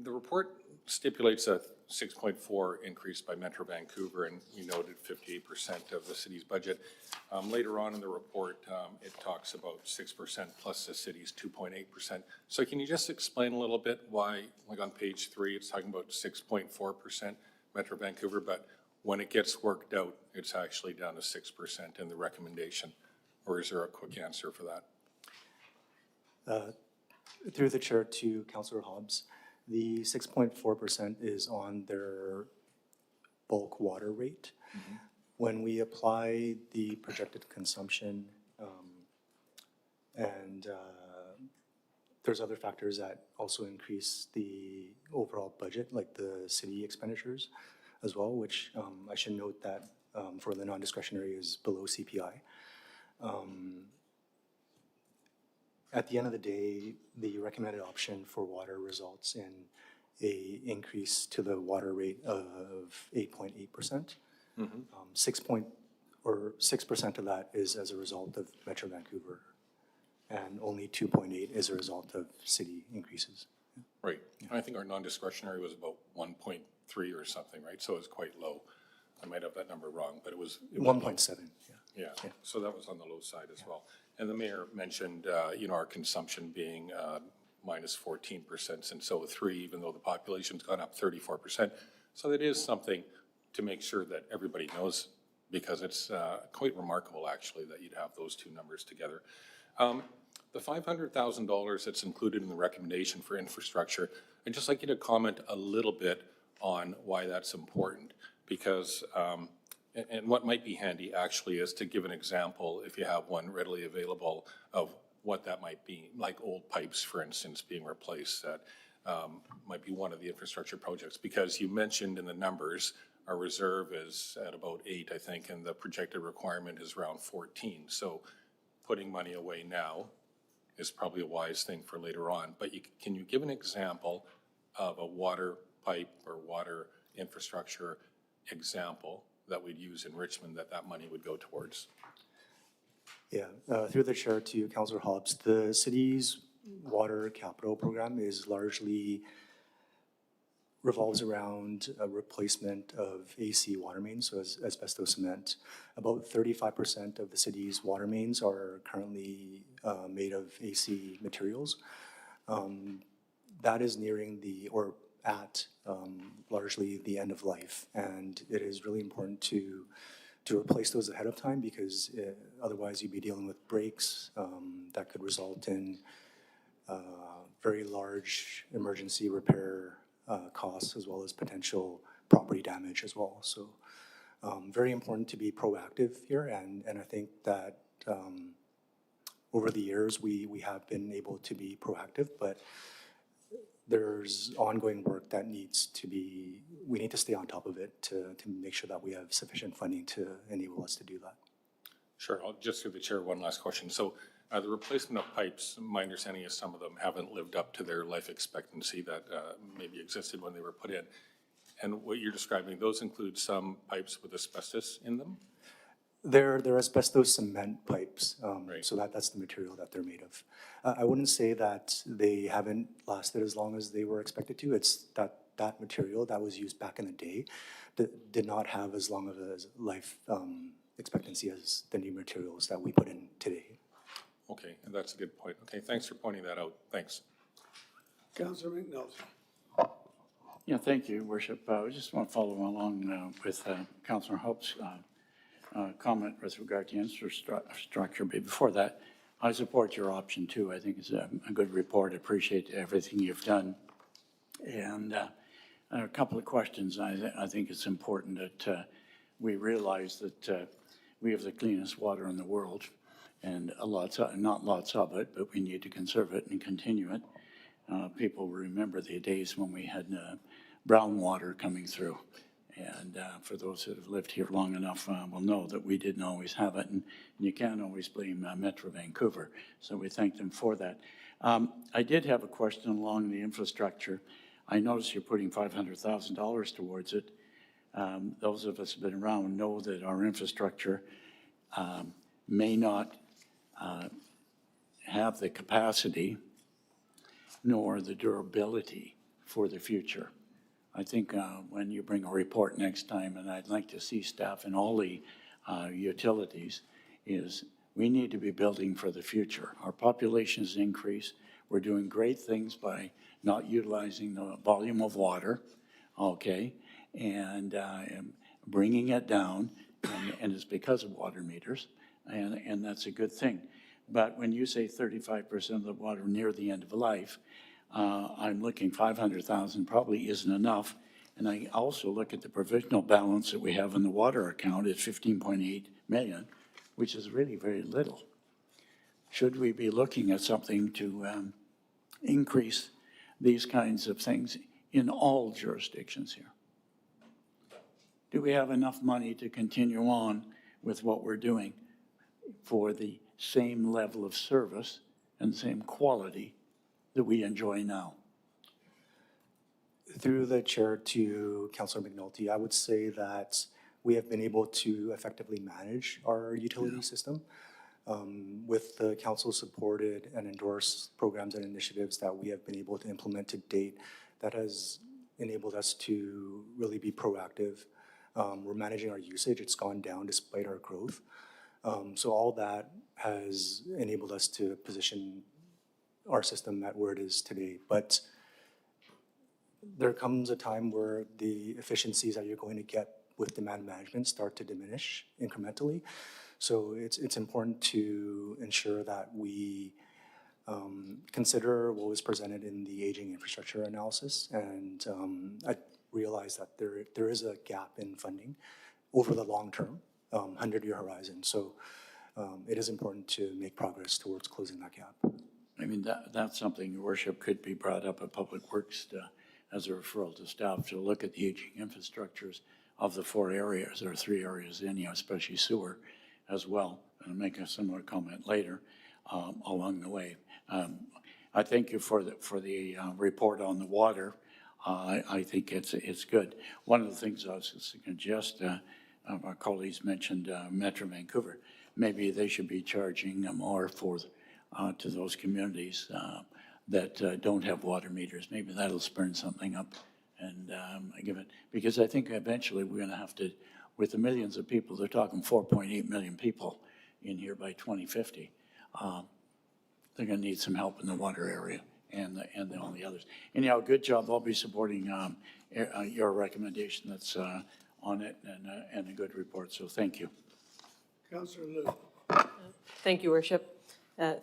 report stipulates a 6.4 increase by Metro Vancouver, and we noted 58% of the city's budget. Later on in the report, it talks about 6% plus the city's 2.8%. So can you just explain a little bit why, like on page 3, it's talking about 6.4% Metro Vancouver, but when it gets worked out, it's actually down to 6% in the recommendation? Or is there a quick answer for that? Through the chair to Councillor Hobbs, the 6.4% is on their bulk water rate. When we apply the projected consumption, and there's other factors that also increase the overall budget, like the city expenditures as well, which I should note that for the non-discretionary is below CPI. At the end of the day, the recommended option for water results in a increase to the water rate of 8.8%. 6% of that is as a result of Metro Vancouver, and only 2.8 is a result of city increases. Right. I think our non-discretionary was about 1.3 or something, right? So it was quite low. I might have that number wrong, but it was 1.7, yeah. So that was on the low side as well. And the mayor mentioned, our consumption being minus 14% since 03, even though the population's gone up 34%. So that is something to make sure that everybody knows, because it's quite remarkable, actually, that you'd have those two numbers together. The $500,000 that's included in the recommendation for infrastructure, I'd just like you to comment a little bit on why that's important, because and what might be handy actually is to give an example, if you have one readily available, of what that might be, like old pipes, for instance, being replaced. That might be one of the infrastructure projects, because you mentioned in the numbers, our reserve is at about 8, I think, and the projected requirement is around 14. So putting money away now is probably a wise thing for later on. But can you give an example of a water pipe or water infrastructure example that we'd use in Richmond that money would go towards? Yeah, through the chair to Councillor Hobbs, the city's water capital program is largely revolves around a replacement of AC water mains, so as asbestos cement. About 35% of the city's water mains are currently made of AC materials. That is nearing or at largely the end of life, and it is really important to replace those ahead of time, because otherwise you'd be dealing with breaks that could result in very large emergency repair costs, as well as potential property damage as well. So very important to be proactive here, and I think that over the years we have been able to be proactive, but there's ongoing work that we need to stay on top of it to make sure that we have sufficient funding to enable us to do that. Sure. I'll just through the chair, one last question. So the replacement of pipes, my understanding is some of them haven't lived up to their life expectancy that maybe existed when they were put in. And what you're describing, those include some pipes with asbestos in them? They're asbestos cement pipes, Right. so that's the material that they're made of. I wouldn't say that they haven't lasted as long as they were expected to. It's that material that was used back in the day that did not have as long of a life expectancy as the new materials that we put in today. Okay, and that's a good point. Okay, thanks for pointing that out. Thanks. Councillor McNulty. Yeah, thank you, Worship. I just want to follow along with Councillor Hope's comment with regard to infrastructure. But before that, I support your option too. I think it's a good report. I appreciate everything you've done. And a couple of questions. I think it's important that we realize that we have the cleanest water in the world, and not lots of it, but we need to conserve it and continue it. People remember the days when we had brown water coming through, And for those that have lived here long enough will know that we didn't always have it, and you can't always blame Metro Vancouver. So we thank them for that. I did have a question along the infrastructure. I noticed you're putting $500,000 towards it. Those of us who have been around know that our infrastructure may not have the capacity nor the durability for the future. I think when you bring a report next time, and I'd like to see staff in all the utilities, is we need to be building for the future. Our population has increased. We're doing great things by not utilizing the volume of water, okay, and bringing it down, and it's because of water meters, and that's a good thing. But when you say 35% of the water near the end of life, I'm looking 500,000 probably isn't enough. And I also look at the provisional balance that we have in the water account at 15.8 million, which is really very little. Should we be looking at something to increase these kinds of things in all jurisdictions here? Do we have enough money to continue on with what we're doing for the same level of service and the same quality that we enjoy now? Through the chair to Councillor McNulty, I would say that we have been able to effectively manage our utility system with the council-supported and endorsed programs and initiatives that we have been able to implement to date. That has enabled us to really be proactive. We're managing our usage. It's gone down despite our growth. So all that has enabled us to position our system at where it is today. But there comes a time where the efficiencies that you're going to get with demand management start to diminish incrementally. So it's important to ensure that we consider what was presented in the aging infrastructure analysis. And I realize that there is a gap in funding over the long term, 100-year horizon. So it is important to make progress towards closing that gap. I mean, that's something, Your Worship, could be brought up at Public Works as a referral to staff to look at the aging infrastructures of the 4 areas, or 3 areas in, especially sewer as well, and I'll make a similar comment later along the way. I thank you for the report on the water. I think it's good. One of the things I was suggest, our colleagues mentioned Metro Vancouver. Maybe they should be charging more for to those communities that don't have water meters. Maybe that'll spurn something up and give it, because I think eventually we're gonna have to, with the millions of people, they're talking 4.8 million people in here by 2050. They're gonna need some help in the water area and all the others. Anyhow, good job. I'll be supporting your recommendation that's on it, and a good report, so thank you. Councillor Liu. Thank you, Worship.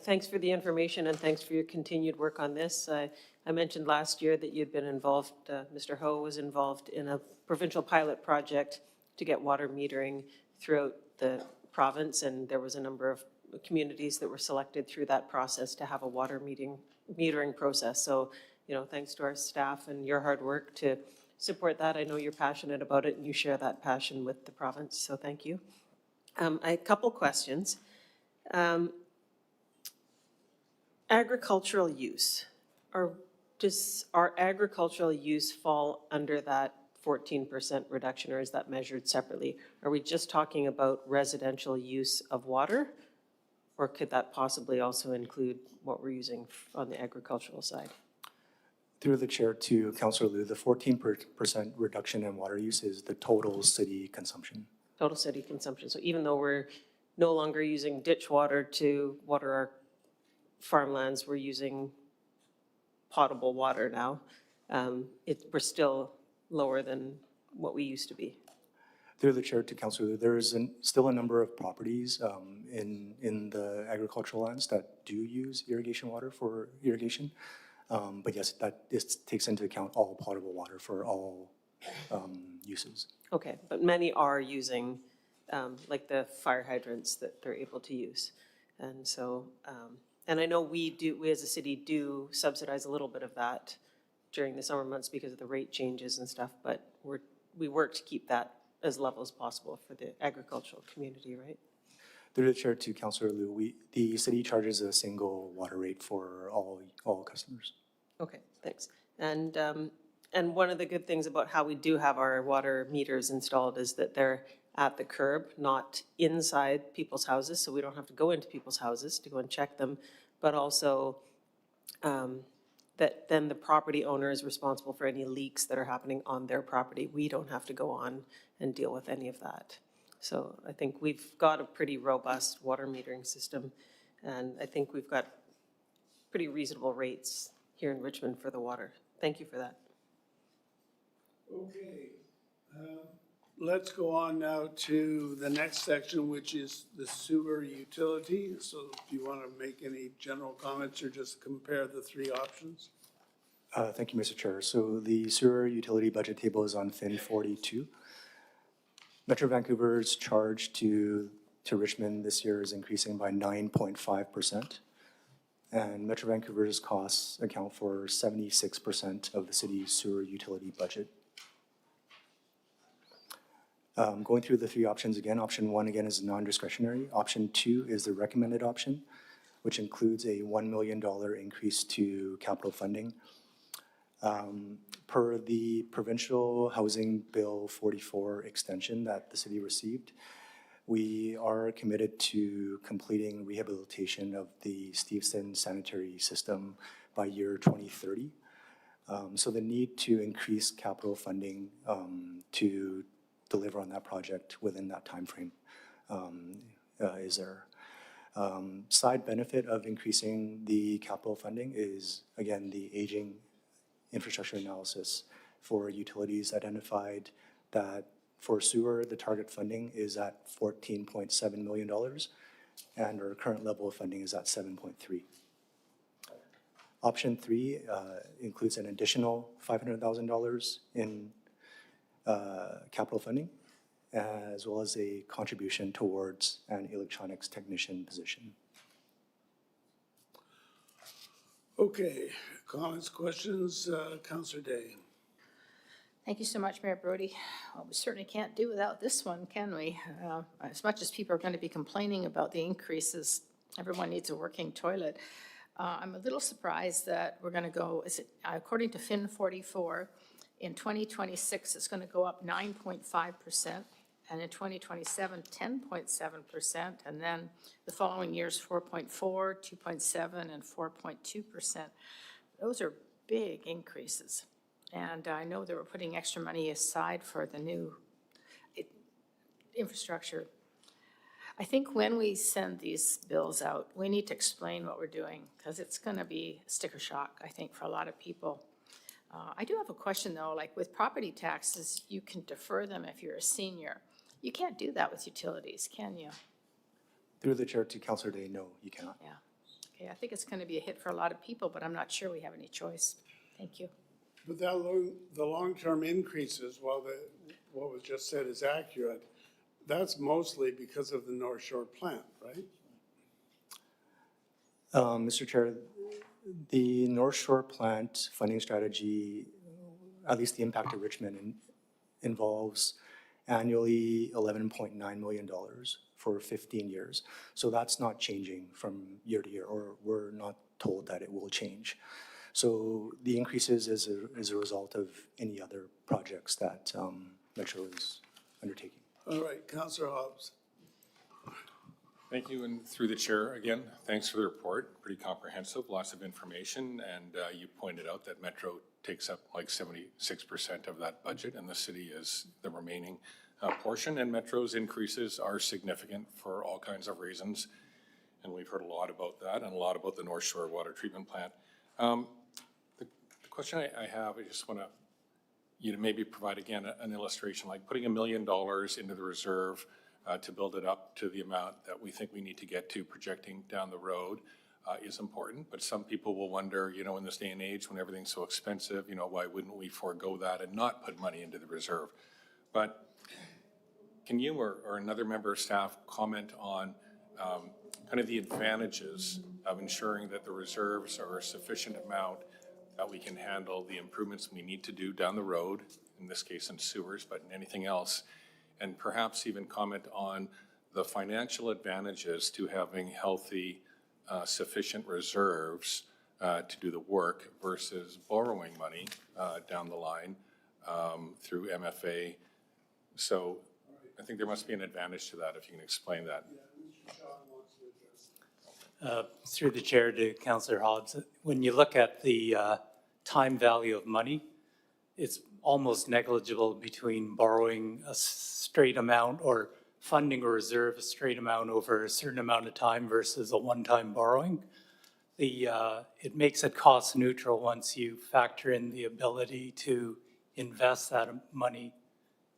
Thanks for the information and thanks for your continued work on this. I mentioned last year that you'd been involved, Mr. Ho was involved in a provincial pilot project to get water metering throughout the province, and there was a number of communities that were selected through that process to have a water metering process. So, thanks to our staff and your hard work to support that. I know you're passionate about it and you share that passion with the province, so thank you. A couple questions. Agricultural use. Does our agricultural use fall under that 14% reduction, or is that measured separately? Are we just talking about residential use of water? Or could that possibly also include what we're using on the agricultural side? Through the chair to Councillor Liu, the 14% reduction in water use is the total city consumption. Total city consumption. So even though we're no longer using ditch water to water our farmlands, we're using potable water now. We're still lower than what we used to be. Through the chair to Councillor Liu, there is still a number of properties in the agricultural lands that do use irrigation water for irrigation. But yes, this takes into account all potable water for all uses. Okay, but many are using like the fire hydrants that they're able to use. And so, and I know we as a city do subsidize a little bit of that during the summer months because of the rate changes and stuff, but we're we work to keep that as level as possible for the agricultural community, right? Through the chair to Councillor Liu, the city charges a single water rate for all customers. Okay, thanks. And one of the good things about how we do have our water meters installed is that they're at the curb, not inside people's houses, so we don't have to go into people's houses to go and check them, but also that then the property owner is responsible for any leaks that are happening on their property. We don't have to go on and deal with any of that. So I think we've got a pretty robust water metering system, and I think we've got pretty reasonable rates here in Richmond for the water. Thank you for that. Okay, let's go on now to the next section, which is the sewer utility. So do you want to make any general comments or just compare the three options? Thank you, Mr. Chair. So the sewer utility budget table is on Fin 42. Metro Vancouver's charge to Richmond this year is increasing by 9.5%. And Metro Vancouver's costs account for 76% of the city's sewer utility budget. Going through the three options again, option one again is non-discretionary. Option two is the recommended option, which includes a $1 million increase to capital funding. Per the Provincial Housing Bill 44 extension that the city received, we are committed to completing rehabilitation of the Steveston sanitary system by year 2030. So the need to increase capital funding to deliver on that project within that timeframe is there. Side benefit of increasing the capital funding is, again, the aging infrastructure analysis for utilities identified that for sewer, the target funding is at $14.7 million, and our current level of funding is at 7.3. Option three includes an additional $500,000 in capital funding, as well as a contribution towards an electronics technician position. Okay, comments, questions, Councillor Day? Thank you so much, Mayor Brody. Well, we certainly can't do without this one, can we? As much as people are going to be complaining about the increases, everyone needs a working toilet. I'm a little surprised that we're going to go, according to Fin 44, in 2026, it's going to go up 9.5%, and in 2027, 10.7%, and then the following years, 4.4, 2.7, and 4.2%. Those are big increases. And I know they were putting extra money aside for the new infrastructure. I think when we send these bills out, we need to explain what we're doing, because it's going to be sticker shock, I think, for a lot of people. I do have a question, though. Like with property taxes, you can defer them if you're a senior. You can't do that with utilities, can you? Through the chair to Councillor Day, no, you cannot. Yeah. Okay, I think it's going to be a hit for a lot of people, but I'm not sure we have any choice. Thank you. But the long-term increases, while what was just said is accurate, that's mostly because of the North Shore plant, right? Mr. Chair, the North Shore plant funding strategy, at least the impact to Richmond, involves annually $11.9 million for 15 years. So that's not changing from year to year, or we're not told that it will change. So the increases is a result of any other projects that Metro is undertaking. All right, Councillor Hobbs. Thank you, and through the chair, again, thanks for the report. Pretty comprehensive, lots of information, and you pointed out that Metro takes up like 76% of that budget, and the city is the remaining portion, and Metro's increases are significant for all kinds of reasons, and we've heard a lot about that and a lot about the North Shore water treatment plant. The question I have, I just want you to maybe provide again an illustration, like putting $1 million into the reserve to build it up to the amount that we think we need to get to projecting down the road is important. But some people will wonder, you know, in this day and age when everything's so expensive, you know, why wouldn't we forego that and not put money into the reserve? But can you or another member of staff comment on kind of the advantages of ensuring that the reserves are a sufficient amount that we can handle the improvements we need to do down the road, in this case in sewers, but in anything else, and perhaps even comment on the financial advantages to having healthy, sufficient reserves to do the work versus borrowing money down the line through MFA. So I think there must be an advantage to that, if you can explain that. Through the chair to Councillor Hobbs, when you look at the time value of money, it's almost negligible between borrowing a straight amount or funding a reserve a straight amount over a certain amount of time versus a one-time borrowing. It makes it cost neutral once you factor in the ability to invest that money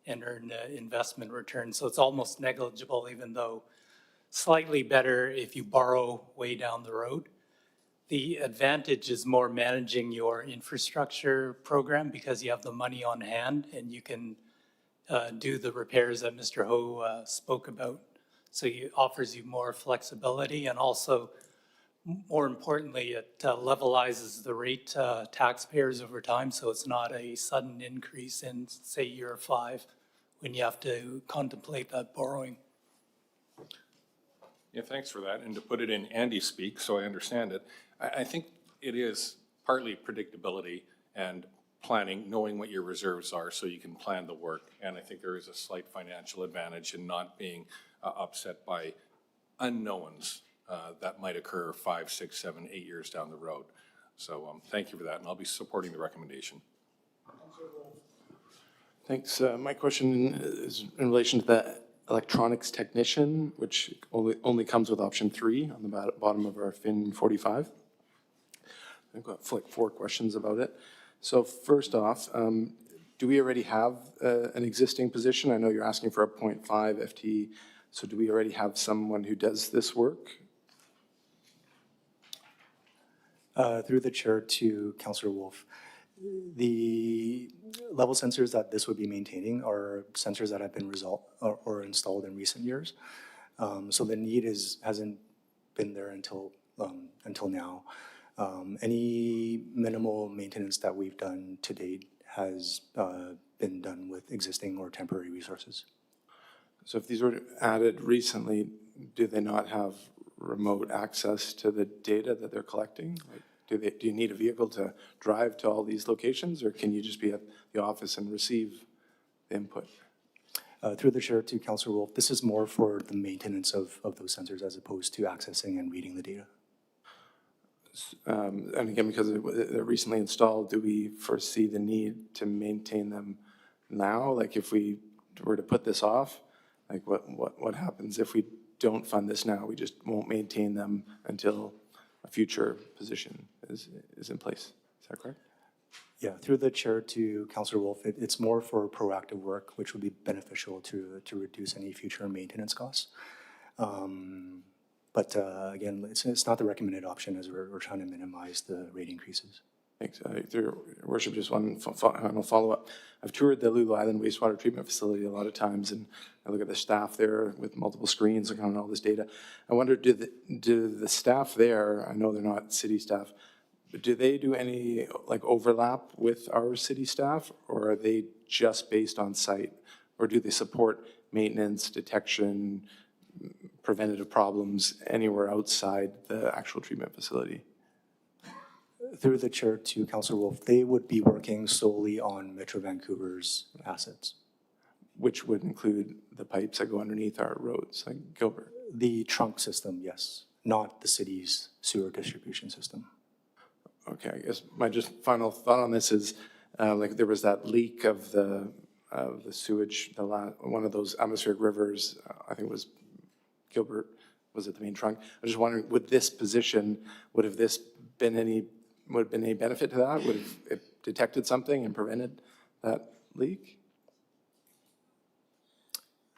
and earn investment return. So it's almost negligible, even though slightly better if you borrow way down the road. The advantage is more managing your infrastructure program because you have the money on hand and you can do the repairs that Mr. Ho spoke about. So it offers you more flexibility, and also, more importantly, it levelizes the rate to taxpayers over time, so it's not a sudden increase in, say, year 5 when you have to contemplate that borrowing. Yeah, thanks for that. And to put it in Andy speak, so I understand it, I think it is partly predictability and planning, knowing what your reserves are so you can plan the work. And I think there is a slight financial advantage in not being upset by unknowns that might occur 5, 6, 7, 8 years down the road. So thank you for that, and I'll be supporting the recommendation. Thanks. My question is in relation to the electronics technician, which only comes with option 3 on the bottom of our FIN 45. I've got like 4 questions about it. So first off, do we already have an existing position? I know you're asking for a 0.5 FTE, so do we already have someone who does this work? Through the chair to Councillor Wolf, the level sensors that this would be maintaining are sensors that have been or installed in recent years. So the need hasn't been there until now. Any minimal maintenance that we've done to date has been done with existing or temporary resources. So if these were added recently, do they not have remote access to the data that they're collecting? Like, do you need a vehicle to drive to all these locations, or can you just be at the office and receive the input? Through the chair to Councillor Wolf, this is more for the maintenance of those sensors as opposed to accessing and reading the data. And again, because they're recently installed, do we foresee the need to maintain them now? Like if we were to put this off, like what happens if we don't fund this now? We just won't maintain them until a future position is in place. Is that correct? Yeah, through the chair to Councillor Wolf, it's more for proactive work, which would be beneficial to reduce any future maintenance costs. But again, it's not the recommended option as we're trying to minimize the rate increases. Thanks. Through your worship, just one final follow-up. I've toured the Lulu Island wastewater treatment facility a lot of times, and I look at the staff there with multiple screens looking at all this data. I wonder, do the staff there, I know they're not city staff, but do they do any like overlap with our city staff, or are they just based on site? Or do they support maintenance, detection, preventative problems anywhere outside the actual treatment facility? Through the chair to Councillor Wolf, they would be working solely on Metro Vancouver's assets. Which would include the pipes that go underneath our roads, like Gilbert? The trunk system, yes, not the city's sewer distribution system. Okay, I guess my just final thought on this is, like there was that leak of the sewage, one of those atmospheric rivers, I think it was Gilbert, was it the main trunk? I'm just wondering, would this position, would have been any benefit to that? Would have it detected something and prevented that leak?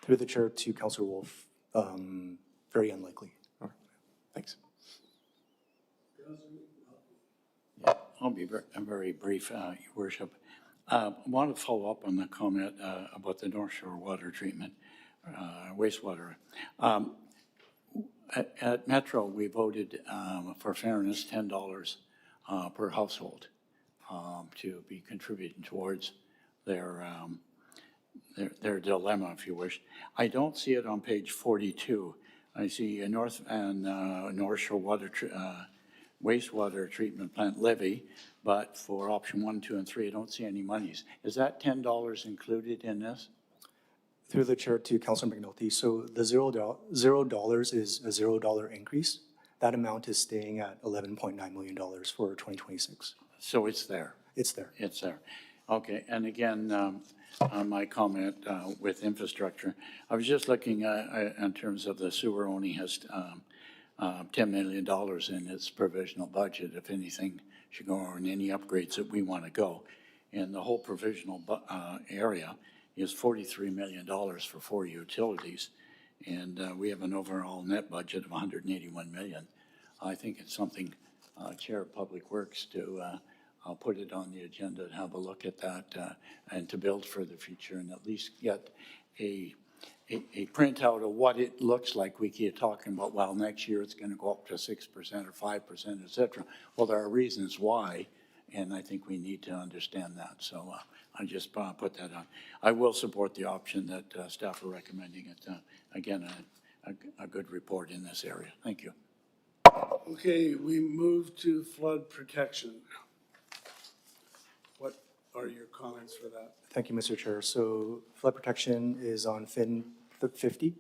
Through the chair to Councillor Wolf, very unlikely. Okay. Thanks. I'll be very brief, Your Worship. I want to follow up on the comment about the North Shore water treatment, wastewater. At Metro, we voted for fairness $10 per household to be contributing towards their dilemma, if you wish. I don't see it on page 42. I see a North Shore wastewater treatment plant levy, but for option 1, 2, and 3, I don't see any monies. Is that $10 included in this? Through the chair to Councilor McNulty, so the $0 is a $0 increase. That amount is staying at $11.9 million for 2026. So it's there? It's there. It's there. Okay, and again, on my comment with infrastructure, I was just looking in terms of the sewer only has $10 million in its provisional budget, if anything should go on any upgrades that we want to go. And the whole provisional area is $43 million for 4 utilities. And we have an overall net budget of $181 million. I think it's something, Chair of Public Works, I'll put it on the agenda and have a look at that and to build for the future and at least get a printout of what it looks like. We keep talking about, well, next year it's going to go up to 6% or 5%, et cetera. Well, there are reasons why, and I think we need to understand that. So I just put that on. I will support the option that staff are recommending it. Again, a good report in this area. Thank you. Okay, we move to flood protection. What are your comments for that? Thank you, Mr. Chair. So flood protection is on FIN 50.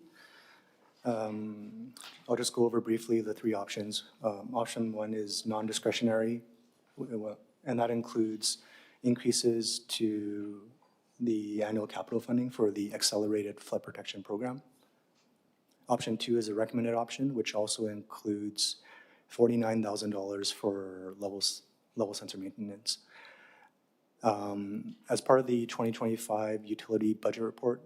I'll just go over briefly the 3 options. Option 1 is non-discretionary, and that includes increases to the annual capital funding for the accelerated flood protection program. Option 2 is a recommended option, which also includes $49,000 for level sensor maintenance. As part of the 2025 utility budget report,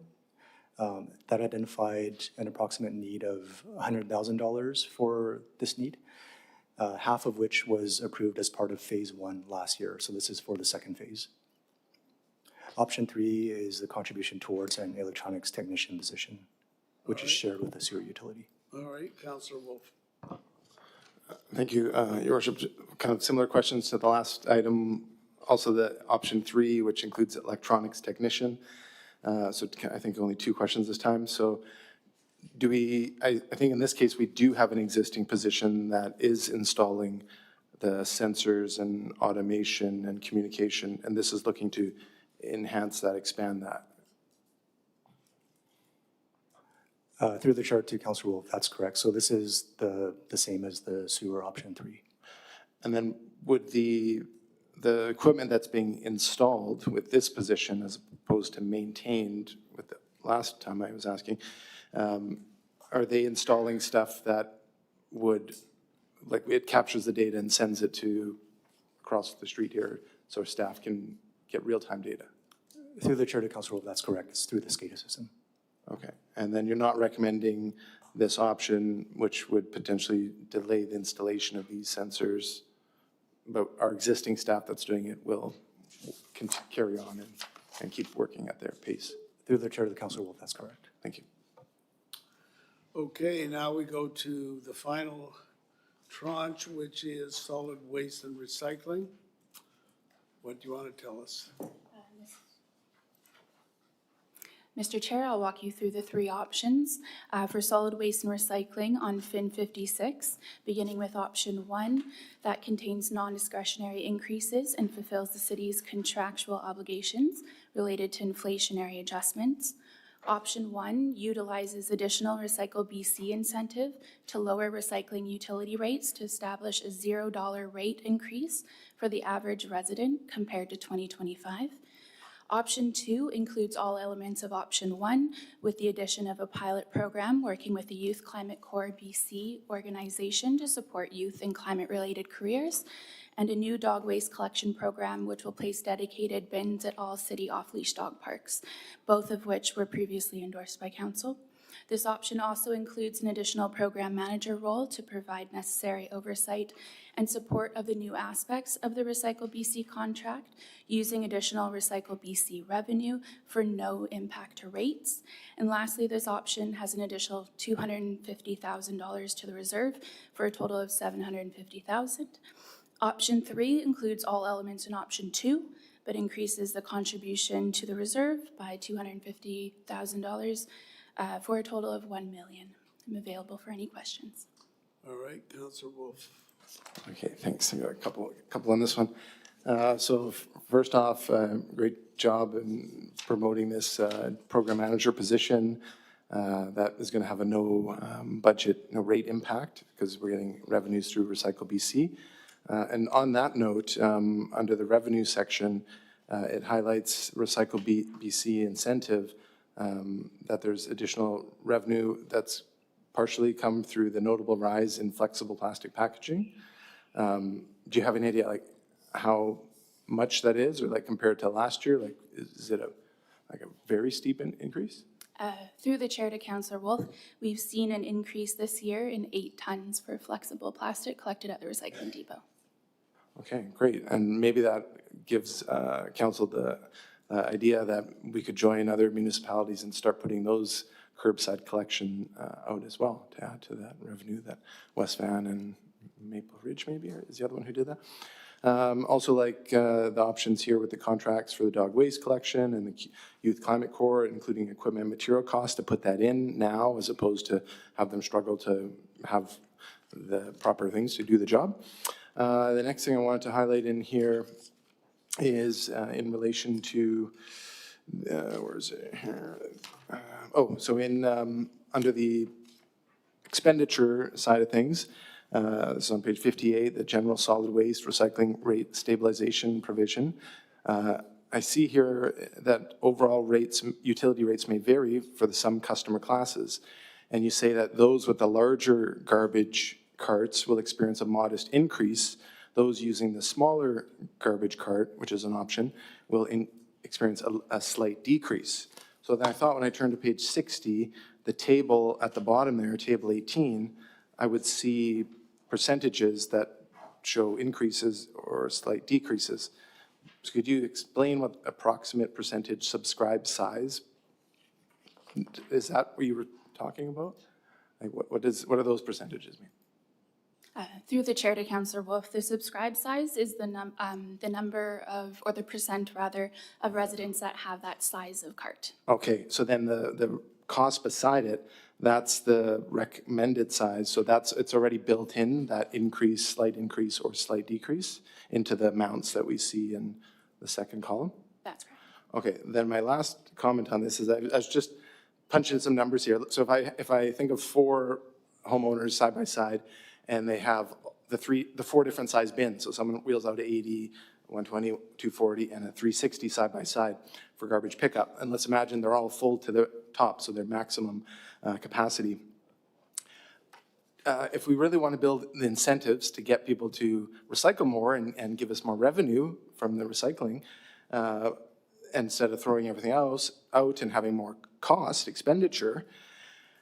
that identified an approximate need of $100,000 for this need, half of which was approved as part of phase 1 last year. So this is for the second phase. Option 3 is the contribution towards an electronics technician position, which is shared with the sewer utility. All right, Councilor Wolf. Thank you, Your Worship. Kind of similar questions to the last item. Also the option 3, which includes electronics technician. So I think only 2 questions this time. So do I think in this case, we do have an existing position that is installing the sensors and automation and communication, and this is looking to enhance that, expand that. Through the chair to Councilor Wolf, that's correct. So this is the same as the sewer option 3. And then would the equipment that's being installed with this position as opposed to maintained with the last time I was asking, are they installing stuff that would, like it captures the data and sends it to across the street here so staff can get real-time data? Through the chair to Councilor Wolf, that's correct. It's through the SCADA system. Okay, and then you're not recommending this option, which would potentially delay the installation of these sensors, but our existing staff that's doing it will carry on and keep working at their pace? Through the chair to the Councilor Wolf, that's correct. Thank you. Okay, now we go to the final tranche, which is solid waste and recycling. What do you want to tell us? Mr. Chair, I'll walk you through the 3 options for solid waste and recycling on FIN 56, beginning with option 1 that contains non-discretionary increases and fulfills the city's contractual obligations related to inflationary adjustments. Option 1 utilizes additional Recycle BC incentive to lower recycling utility rates to establish a $0 rate increase for the average resident compared to 2025. Option 2 includes all elements of option 1 with the addition of a pilot program working with the Youth Climate Corps BC organization to support youth in climate-related careers, and a new dog waste collection program which will place dedicated bins at all city off-leash dog parks, both of which were previously endorsed by council. This option also includes an additional program manager role to provide necessary oversight and support of the new aspects of the Recycle BC contract, using additional Recycle BC revenue for no impact to rates. And lastly, this option has an additional $250,000 to the reserve for a total of $750,000. Option 3 includes all elements in option 2, but increases the contribution to the reserve by $250,000 for a total of $1 million. I'm available for any questions. All right, Councillor Wolf. Okay, thanks. I got a couple on this one. So first off, great job in promoting this program manager position. That is going to have a no budget, no rate impact because we're getting revenues through Recycle BC. And on that note, under the revenue section, it highlights Recycle BC incentive, that there's additional revenue that's partially come through the notable rise in flexible plastic packaging. Do you have any idea like how much that is, or like compared to last year? Like, is it a very steep increase? Through the chair to Councillor Wolf, we've seen an increase this year in 8 tons for flexible plastic collected at the recycling depot. Okay, great. And maybe that gives council the idea that we could join other municipalities and start putting those curbside collection out as well to add to that revenue that West Van and Maple Ridge maybe is the other one who did that. Also like the options here with the contracts for the dog waste collection and the Youth Climate Corps, including equipment and material costs, to put that in now as opposed to have them struggle to have the proper things to do the job. The next thing I wanted to highlight in here is in relation to, where is it here? So in under the expenditure side of things, this is on page 58, the general solid waste recycling rate stabilization provision. I see here that overall rates, utility rates may vary for some customer classes. And you say that those with the larger garbage carts will experience a modest increase. Those using the smaller garbage cart, which is an option, will experience a slight decrease. So then I thought when I turned to page 60, the table at the bottom there, table 18, I would see percentages that show increases or slight decreases. So could you explain what approximate percentage subscribe size? Is that what you were talking about? Like what are those percentages mean? Through the chair to Councillor Wolf, the subscribe size is the number of, or the percent rather, of residents that have that size of cart. Okay, so then the cost beside it, that's the recommended size. So it's already built in, that increase, slight increase or slight decrease into the amounts that we see in the second column? That's correct. Okay, then my last comment on this is I was just punching some numbers here. So if I think of 4 homeowners side by side, and they have the 4 different size bins. So someone wheels out a 80, 120, 240, and a 360 side by side for garbage pickup. And let's imagine they're all full to the top, so their maximum capacity. If we really want to build the incentives to get people to recycle more and give us more revenue from the recycling, instead of throwing everything else out and having more cost, expenditure,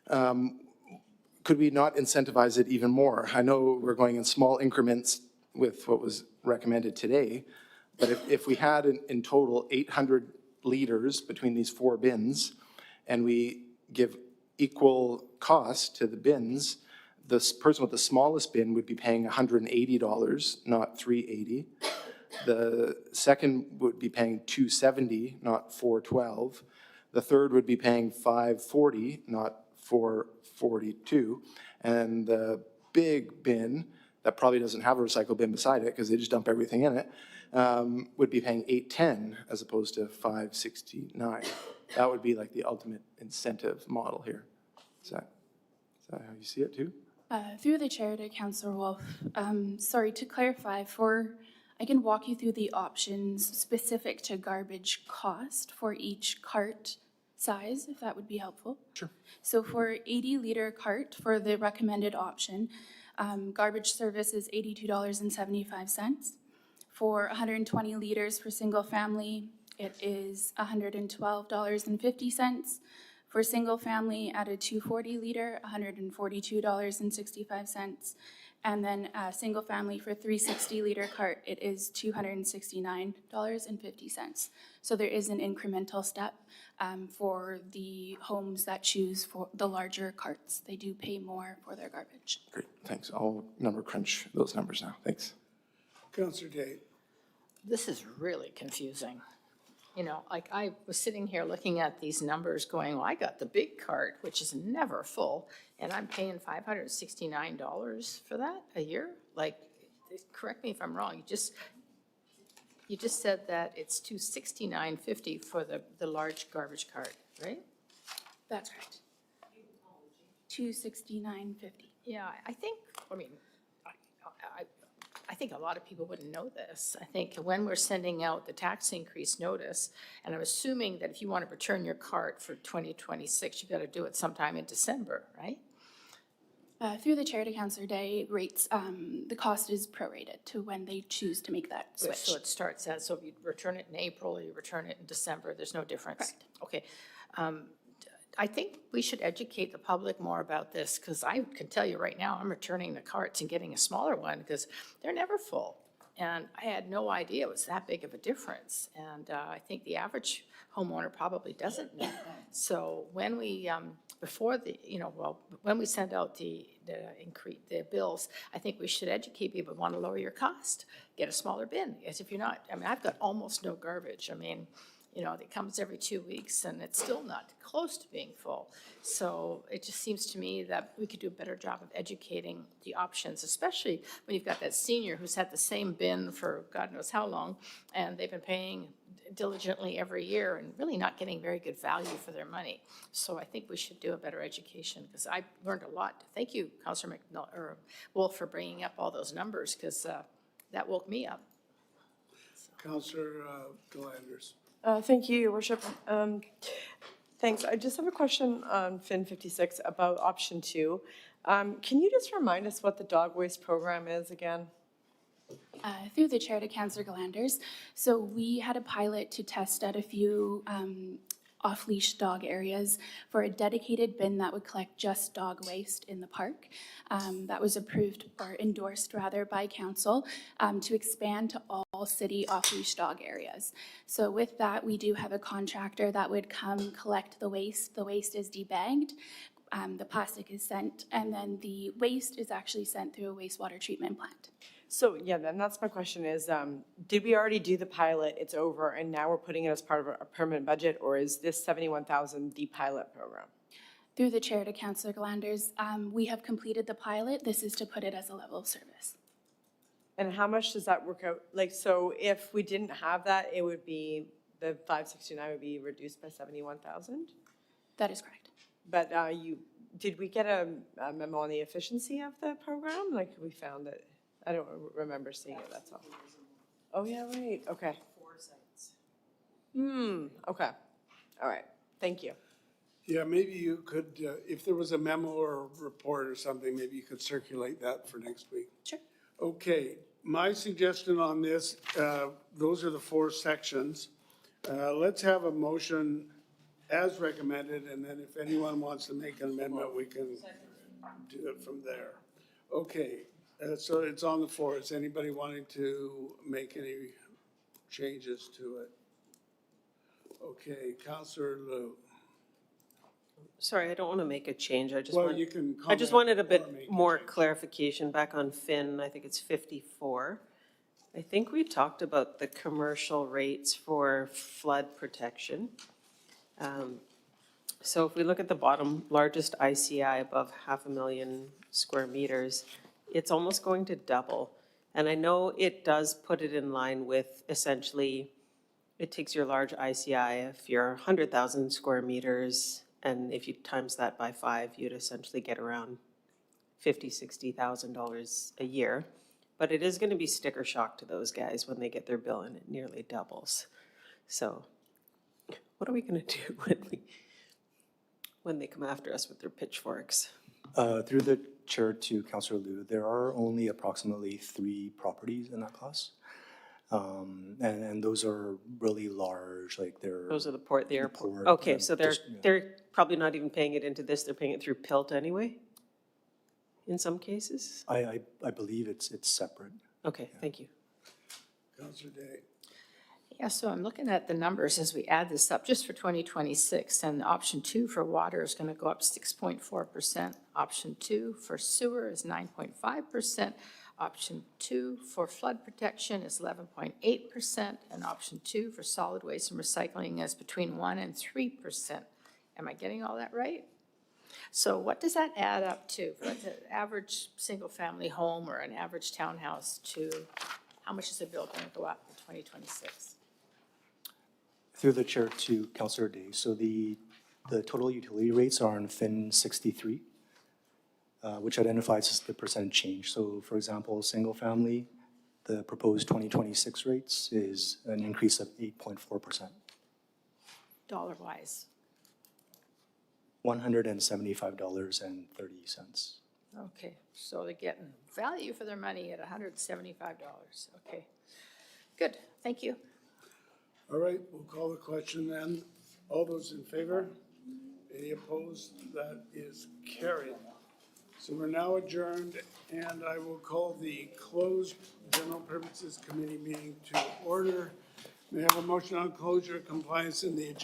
could we not incentivize it even more? I know we're going in small increments with what was recommended today, but if we had in total 800 liters between these 4 bins, and we give equal cost to the bins, this person with the smallest bin would be paying $180, not $380. The second would be paying $270, not $412. The third would be paying $540, not $442, and the big bin that probably doesn't have a recycle bin beside it because they just dump everything in it would be paying $810 as opposed to $569. That would be like the ultimate incentive model here. Is that how you see it too? Through the chair to Councillor Wolf, sorry, to clarify, I can walk you through the options specific to garbage cost for each cart size, if that would be helpful. Sure. So for 80-liter cart, for the recommended option, garbage service is $82.75. For 120 liters for single family, it is $112.50. For single family at a 240 liter, $142.65. And then single family for 360 liter cart, it is $269.50. So there is an incremental step for the homes that choose for the larger carts. They do pay more for their garbage. Great, thanks. I'll number crunch those numbers now. Thanks. Counselor Day. This is really confusing. You know, like I was sitting here looking at these numbers going, well, I got the big cart, which is never full, and I'm paying $569 for that a year? Like, correct me if I'm wrong, you just said that it's $269.50 for the large garbage cart, right? That's correct. $269.50. Yeah, I think, I mean, I think a lot of people wouldn't know this. I think when we're sending out the tax increase notice, and I'm assuming that if you want to return your cart for 2026, you've got to do it sometime in December, right? Through the chair to Councillor Day, rates, the cost is prorated to when they choose to make that switch. So it starts as, so if you return it in April or you return it in December, there's no difference? Correct. Okay. I think we should educate the public more about this, because I can tell you right now, I'm returning the carts and getting a smaller one because they're never full. And I had no idea it was that big of a difference. And I think the average homeowner probably doesn't know. So when we, before the, when we send out the bills, I think we should educate people, want to lower your cost, get a smaller bin. As if you're not, I mean, I've got almost no garbage. I mean, it comes every 2 weeks and it's still not close to being full. So it just seems to me that we could do a better job of educating the options, especially when you've got that senior who's had the same bin for God knows how long, and they've been paying diligently every year and really not getting very good value for their money. So I think we should do a better education, because I learned a lot. Thank you, Councillor Wolf, for bringing up all those numbers, because that woke me up. Councillor Delanders. Thank you, Your Worship. Thanks. I just have a question on FIN 56 about option 2. Can you just remind us what the dog waste program is again? Through the chair to Councillor Glanders. So we had a pilot to test out a few off-leash dog areas for a dedicated bin that would collect just dog waste in the park. That was approved, or endorsed rather, by council to expand to all city off-leash dog areas. So with that, we do have a contractor that would come collect the waste. The waste is debagged. The plastic is sent, and then the waste is actually sent through a wastewater treatment plant. So, yeah, then that's my question is, did we already do the pilot, it's over, and now we're putting it as part of a permanent budget, or is this 71,000 the pilot program? Through the chair to Councillor Glanders, we have completed the pilot. This is to put it as a level of service. And how much does that work out? Like, so if we didn't have that, it would be, the 569 would be reduced by 71,000? That is correct. But did we get a memo on the efficiency of the program? Like, we found that, I don't remember seeing it, that's all. Oh, yeah, right, okay. 4 sites. Okay, all right, thank you. Yeah, maybe you could, if there was a memo or a report or something, maybe you could circulate that for next week. Sure. Okay, my suggestion on this, those are the 4 sections. Let's have a motion as recommended, and then if anyone wants to make an amendment, we can do it from there. Okay, so it's on the floor. Is anybody wanting to make any changes to it? Okay, Councillor Liu. Sorry, I don't want to make a change. I just Well, want, you can I just comment wanted a or bit make a more change. clarification back on FIN. I think it's 54. I think we talked about the commercial rates for flood protection. So if we look at the bottom, largest ICI above 500,000 square meters, it's almost going to double. And I know it does put it in line with essentially, it takes your large ICI if you're 100,000 square meters, and if you times that by 5, you'd essentially get around $50,000, $60,000 a year. But it is going to be sticker shock to those guys when they get their bill and it nearly doubles. So what are we going to do when they come after us with their pitchforks? Through the chair to Councillor Liu, there are only approximately 3 properties in that class. And those are really large, like they're. Those are the airport. port, Okay, so yeah. they're probably not even paying it into this, they're paying it through PILT anyway? In some cases? I believe it's separate. Okay, thank you. Councillor Day. Yeah, so I'm looking at the numbers as we add this up just for 2026, and option 2 for water is going to go up 6.4%. Option 2 for sewer is 9.5%. Option 2 for flood protection is 11.8%, and option 2 for solid waste and recycling is between 1 and 3%. Am I getting all that right? So what does that add up to for like the average single-family home or an average townhouse to, how much is the bill going to go up in 2026? Through the chair to Councillor Day. So the total utility rates are on FIN 63, which identifies the percentage change. So for example, single family, the proposed 2026 rates is an increase of 8.4%. Dollar-wise? $175.30. Okay, so they're getting value for their money at $175. Okay, good, thank you. All right, we'll call the question then. All those in favor? Any opposed? That is carried. So we're now adjourned, and I will call the closed General Purposes Committee meeting to order. May I have a motion on closure, compliance in the agenda?